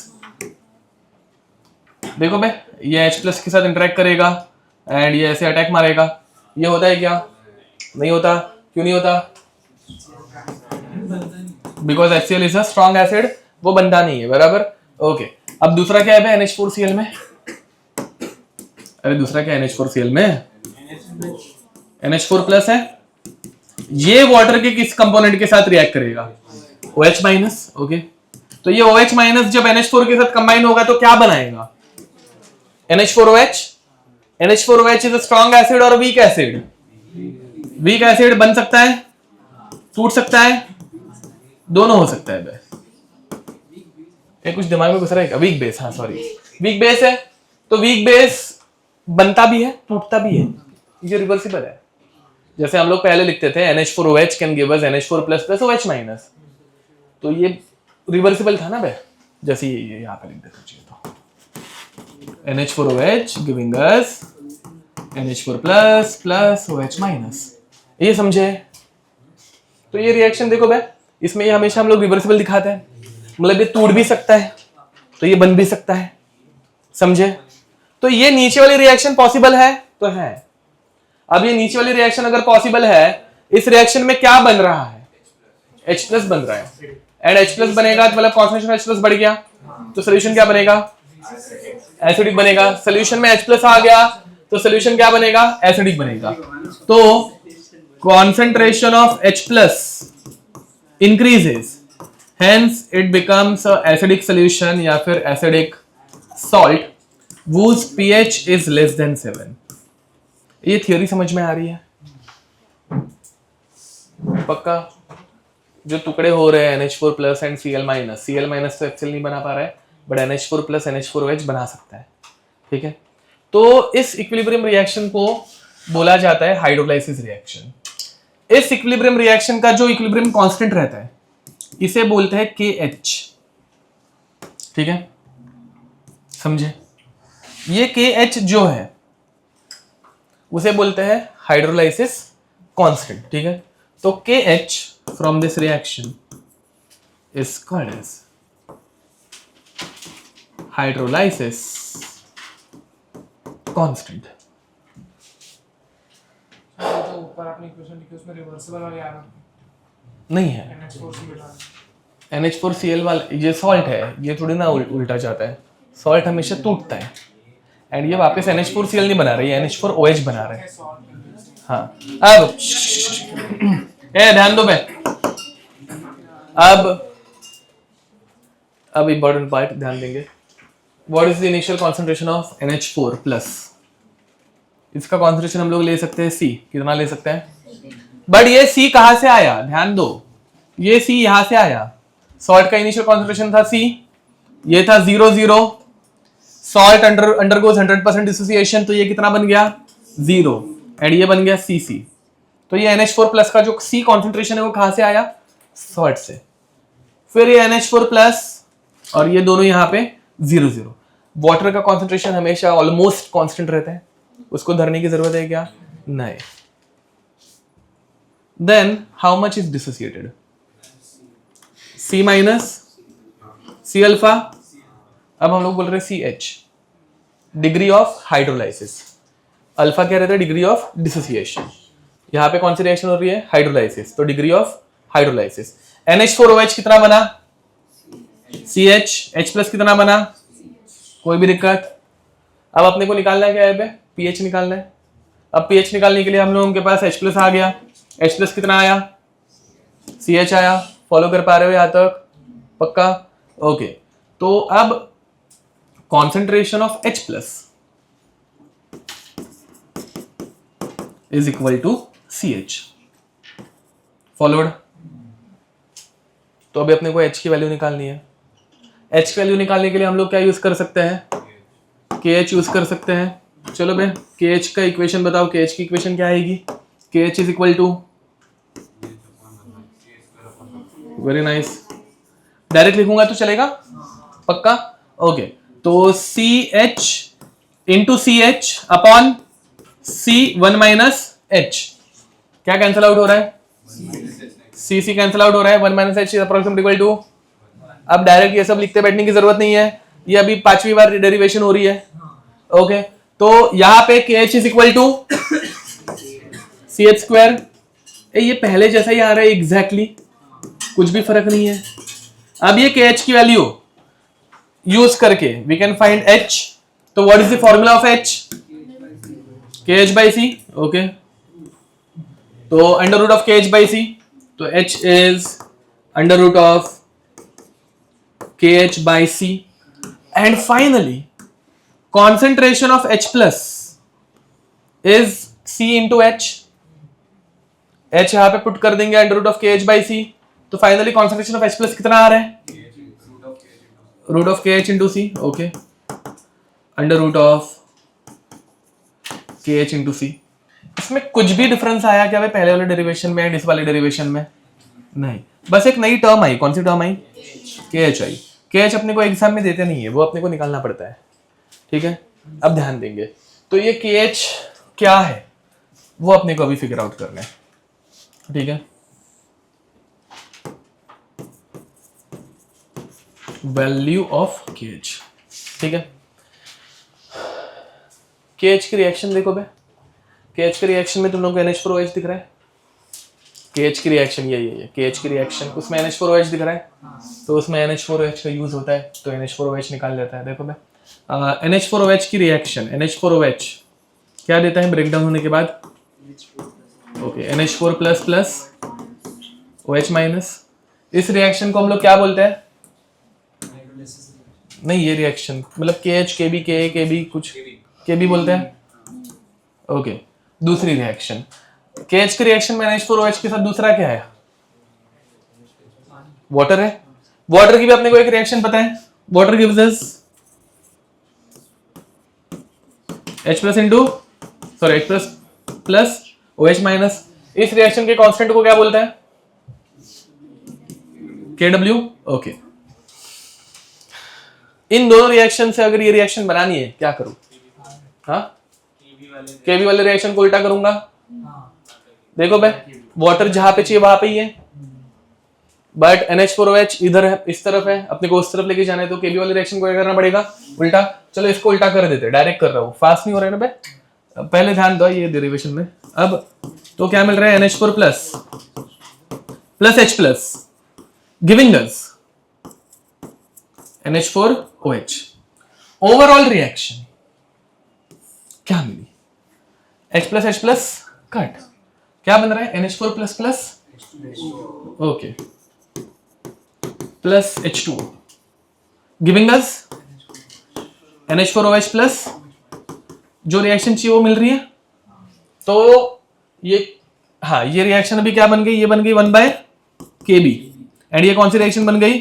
देखो भाई, ये H प्लस के साथ इंटरेक्ट करेगा एंड ये ऐसे अटैक मारेगा। ये होता है क्या? नहीं होता। क्यों नहीं होता? Because HCl is a strong acid, वो बनता नहीं है, बराबर। ओके, अब दूसरा क्या है NH4Cl में? अरे दूसरा क्या NH4Cl में? NH4 प्लस है, ये वाटर के किस कंपोनेंट के साथ रिएक्ट करेगा? OH minus. ओके, तो ये OH माइनस जब NH4 के साथ कंबाइन होगा तो क्या बनाएगा? NH4OH। NH4OH is a strong acid और वीक एसिड? वीक एसिड बन सकता है, टूट सकता है, दोनों हो सकता है। ये कुछ दिमाग में घुस रहा है क्या? वीक बेस, हाँ सॉरी, वीक बेस है, तो वीक बेस बनता भी है, टूटता भी है, ये रिवर्सिबल है। जैसे हम लोग पहले लिखते थे NH4OH can give us NH4 plus plus OH minus, तो ये रिवर्सिबल था ना भाई। जैसे ये यहाँ पे लिख देते चाहिए तो NH4OH giving us NH4 plus plus OH minus, ये समझे? तो ये रिएक्शन देखो भाई, इसमें ये हमेशा हम लोग रिवर्सिबल दिखाते हैं, मतलब ये टूट भी सकता है तो ये बन भी सकता है, समझे? तो ये नीचे वाली रिएक्शन पॉसिबल है तो है। अब ये नीचे वाली रिएक्शन अगर पॉसिबल है, इस रिएक्शन में क्या बन रहा है? H प्लस बन रहा है, एंड H प्लस बनेगा तो मतलब कॉन्सेंट्रेशन H प्लस बढ़ गया, तो सोल्यूशन क्या बनेगा? एसिडिक बनेगा। सोल्यूशन में H प्लस आ गया तो सोल्यूशन क्या बनेगा? एसिडिक बनेगा। तो concentration of H plus increases, hence it becomes acidic solution या फिर acidic salt whose pH is less than 7। ये थियोरी समझ में आ रही है? पक्का? जो टुकड़े हो रहे हैं NH4 plus and Cl minus, Cl minus तो HCl नहीं बना पा रहा है, बट NH4 प्लस NH4OH बना सकता है। ठीक है, तो इस इक्विलिब्रियम रिएक्शन को बोला जाता है हाइड्रोलाइसिस रिएक्शन। इस इक्विलिब्रियम रिएक्शन का जो इक्विलिब्रियम कांस्टेंट रहता है, इसे बोलते हैं KH। ठीक है, समझे? ये KH जो है उसे बोलते हैं हाइड्रोलाइसिस कांस्टेंट। ठीक है, तो KH from this reaction is called as hydrolysis constant. तो ऊपर आपने इक्वेशन लिखी उसमें रिवर्सिबल वाले आ रहा नहीं है, NH4 NH4Cl वाला ये सॉल्ट है, ये थोड़ी ना उल्टा जाता है, सॉल्ट हमेशा टूटता है, एंड ये वापस NH4Cl नहीं बना रही है, NH4OH बना रहे हैं। हाँ, अब ध्यान दो बे, अब इंपॉर्टेंट पार्ट ध्यान देंगे. What is the initial concentration of NH4 plus. इसका कॉन्सेंट्रेशन हम लोग ले सकते हैं C. कितना ले सकते हैं? बट ये C कहां से आया? ध्यान दो, ये C यहां से आया. सॉल्ट का इनिशियल कॉन्सेंट्रेशन था C, ये था 0 सॉल्ट अंडरगोज 100% डिसोसिएशन, तो ये कितना बन गया? 0. एंड ये बन गया Cc. तो ये NH4 प्लस का जो C कॉन्सेंट्रेशन है वो कहां से आया? सॉल्ट से. फिर ये NH4 प्लस और ये दोनों यहाँ पे 0. वाटर का कॉन्सेंट्रेशन हमेशा ऑलमोस्ट कांस्टेंट रहता है, उसको धरने की जरूरत है क्या? नहीं. Then how much is dissociated? C minus C alpha. अब हम लोग बोल रहे हैं CH, degree of hydrolysis. Alpha क्या रहता है? Degree of dissociation. यहाँ पे कौन सी रिएक्शन हो रही है? हाइड्रोलाइसिस, तो डिग्री ऑफ हाइड्रोलाइसिस. NH4OH कितना बना? CH. H प्लस कितना बना? कोई भी दिक्कत? अब अपने को निकालना है क्या है पे? pH निकालना है. अब pH निकालने के लिए हम लोगों के पास H प्लस आ गया. H प्लस कितना आया? CH आया. फॉलो कर पा रहे हो यहाँ तक? पक्का? ओके. तो अब concentration of H plus is equal to CH. Followed. तो अभी अपने को H की वैल्यू निकालनी है. H की वैल्यू निकालने के लिए हम लोग क्या यूज कर सकते हैं? KH यूज कर सकते हैं. चलो बे, KH का इक्वेशन बताओ. KH की इक्वेशन क्या आएगी? KH is equal to, very nice. Direct लिखूंगा तो चलेगा? पक्का? ओके. तो CH into CH upon C1 minus H. क्या कैंसिल आउट हो रहा है? C कैंसिल आउट हो रहा है. 1 minus H approximately equal to. अब डायरेक्ट ये सब लिखते बैठने की जरूरत नहीं है, ये अभी 5वीं बार डेरिवेशन हो रही है. ओके. तो यहां पे KH is equal to CH square. ये पहले जैसा ही आ रहा है एग्जैक्टली, कुछ भी फर्क नहीं है. अब ये KH की वैल्यू यूज करके वी कैन फाइंड H. तो what is the formula of H? KH by C. Okay. तो under root of KH by C. तो H is under root of KH by C. And finally, concentration of H plus is C into H. H यहां पे put कर देंगे under root of KH by C. तो finally concentration of H plus कितना आ रहा है? Root of KH into C. Okay. Under root of KH into C. इसमें कुछ भी डिफरेंस आया क्या भाई पहले वाले डेरिवेशन में एंड इस वाले डेरिवेशन में? नहीं. बस एक नई टर्म आई. कौन सी टर्म आई? KH आई. KH अपने को एग्जाम में देते नहीं है, वो अपने को निकालना पड़ता है. ठीक है. अब ध्यान देंगे. तो ये KH क्या है वो अपने को अभी फिगर आउट करना है. ठीक है. Value of KH. ठीक है. KH की रिएक्शन देखो बे. KH के रिएक्शन में तुम लोग को NH4OH दिख रहा है. KH की रिएक्शन ये KH की रिएक्शन, उसमें NH4OH दिख रहा है. तो उसमें NH4OH का यूज होता है, तो NH4OH निकाल लेता है. देखो बे, NH4OH की रिएक्शन, NH4OH क्या देता है ब्रेकडाउन होने के बाद? Okay. NH4 plus plus OH minus. इस रिएक्शन को हम लोग क्या बोलते हैं? नहीं, ये रिएक्शन मतलब KH KB KA KB कुछ KB बोलते हैं. ओके. दूसरी रिएक्शन KH की रिएक्शन में NH4OH के साथ दूसरा क्या है? वाटर है. वाटर की भी अपने को एक रिएक्शन पता है. Water gives us H plus into H plus plus OH minus. इस रिएक्शन के कांस्टेंट को क्या बोलते हैं? KW. ओके. इन दोनों रिएक्शन से अगर ये रिएक्शन बनानी है क्या करूं? हाँ, केबी वाले रिएक्शन को उल्टा करूंगा. देखो भाई, वाटर जहां पे चाहिए वहां पे ही है, बट NH4OH इधर है, इस तरफ है, अपने को उस तरफ लेके जाना है, तो केबी वाले रिएक्शन को क्या करना पड़ेगा? उल्टा. चलो इसको उल्टा कर देते, डायरेक्ट कर रहा हूं, फास्ट नहीं हो रहा है ना भाई. पहले ध्यान दो ये डेरिवेशन में. अब तो क्या मिल रहा है? NH4 plus plus H plus giving us NH4OH. Overall reaction क्या मिली? H plus cut. क्या बन रहा है? NH4 plus plus. Okay. Plus H2O giving us NH4OH plus जो रिएक्शन चाहिए वो मिल रही है। तो ये हाँ ये रिएक्शन अभी क्या बन गई, ये बन गई 1/Kb एंड ये कौन सी रिएक्शन बन गई,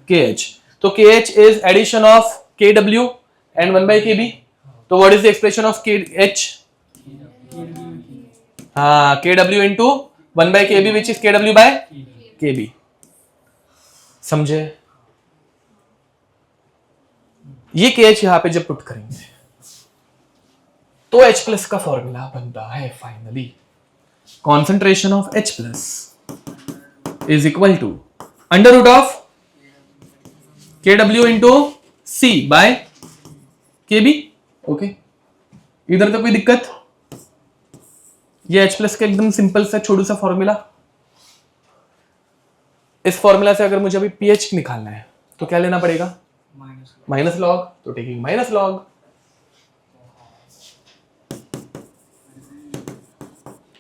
KH। तो KH is addition of KW and 1/Kb। तो what is the expression of KH, हाँ KW into 1/Kb which is KW/Kb। समझे? ये KH यहां पे जब पुट करेंगे तो H प्लस का फॉर्मूला बनता है finally, concentration of H plus is equal to under root of KW into C by KB। Okay, इधर तो कोई दिक्कत? ये H प्लस का एकदम सिंपल सा छोटू सा फॉर्मूला। इस फॉर्मूला से अगर मुझे अभी pH निकालना है तो क्या लेना पड़ेगा, माइनस लॉग। तो टेकिंग माइनस लॉग,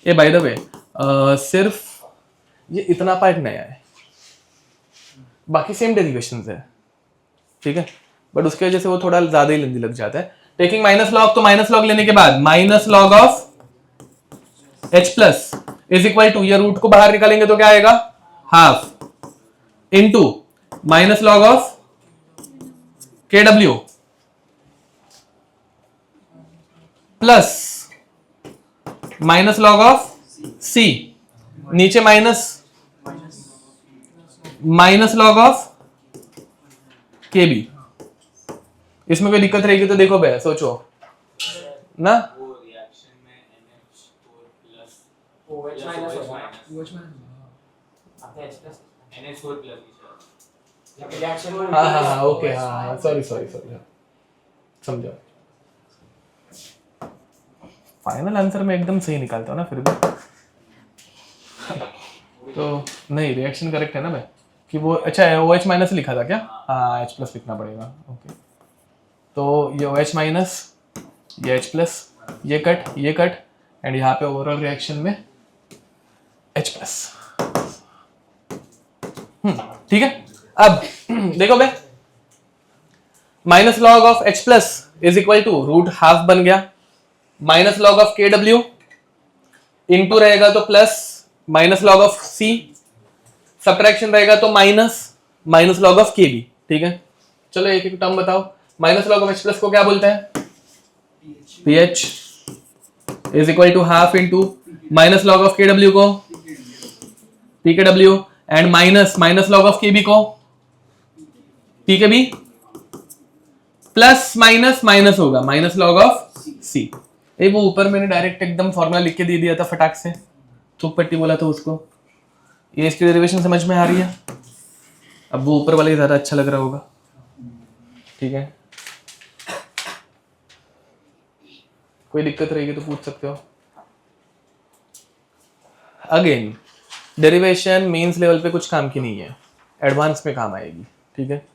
ये बाय द वे सिर्फ ये इतना पार्ट नया है, बाकी सेम डेरिवेशंस है, ठीक है, बट उसके वजह से वो थोड़ा ज्यादा ही लेंदी लग जाता है। टेकिंग माइनस लॉग, तो माइनस लॉग लेने के बाद minus log of H plus is equal to, ये रूट को बाहर निकालेंगे तो क्या आएगा, half into minus log of KW plus minus log of C, नीचे माइनस लॉग ऑफ KB। इसमें कोई दिक्कत रहेगी तो देखो भैया, सोचो ना। वो रिएक्शन में NH4 plus OH minus NH4 plus reaction में हाँ ओके, हाँ सॉरी समझा। फाइनल आंसर में एकदम सही निकालता हूँ ना फिर भी। तो नहीं, रिएक्शन करेक्ट है ना भाई, कि वो अच्छा है OH माइनस लिखा था क्या, हाँ H प्लस लिखना पड़ेगा। ओके, तो ये OH माइनस, ये H प्लस, ये कट एंड यहाँ पे ओवरऑल रिएक्शन में H प्लस। ठीक है। अब देखो भाई, minus log of H plus is equal to root half बन गया, minus log of KW into रहेगा तो plus minus log of C, subtraction रहेगा तो माइनस लॉग ऑफ KB। ठीक है, चलो एक एक टर्म बताओ। Minus log of H plus को क्या बोलते हैं, pH is equal to half into minus log of KW को PKW and minus log of KB को PKB प्लस माइनस होगा माइनस लॉग ऑफ C। ये वो ऊपर मैंने डायरेक्ट एकदम फॉर्मूला लिख के दे दिया था फटाक से, थूक पट्टी बोला था उसको। ये इसकी डेरिवेशन समझ में आ रही है। अब वो ऊपर वाला ही ज्यादा अच्छा लग रहा होगा। ठीक है, कोई दिक्कत रहेगी तो पूछ सकते हो। अगेन डेरिवेशन मेंस लेवल पे कुछ काम की नहीं है, एडवांस में काम आएगी। ठीक है,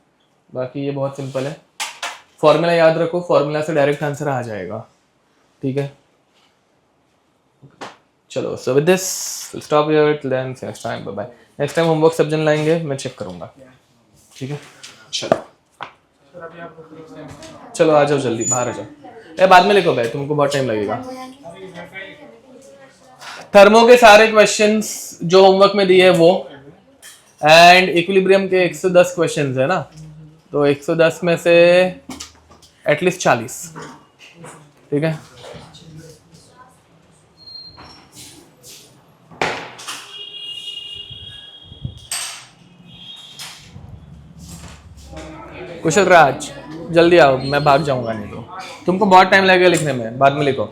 बाकी ये बहुत सिंपल है। फॉर्मूला याद रखो, फॉर्मूला से डायरेक्ट आंसर आ जाएगा। ठीक है, चलो so with this stop here till then, next time bye bye. Next time homework सब जन लाएंगे, मैं चेक करूंगा। ठीक है, चलो आ जाओ जल्दी, बाहर आ जाओ। बाद में लिखो भाई, तुमको बहुत टाइम लगेगा। थर्मो के सारे क्वेश्चंस जो होमवर्क में दिए वो, एंड इक्विलिब्रियम के 110 क्वेश्चंस है ना, तो 110 में से एटलीस्ट 40। ठीक है, कुशल राज जल्दी आओ, मैं भाग जाऊंगा नहीं तो तुमको बहुत टाइम लगेगा लिखने में। बाद में लिखो।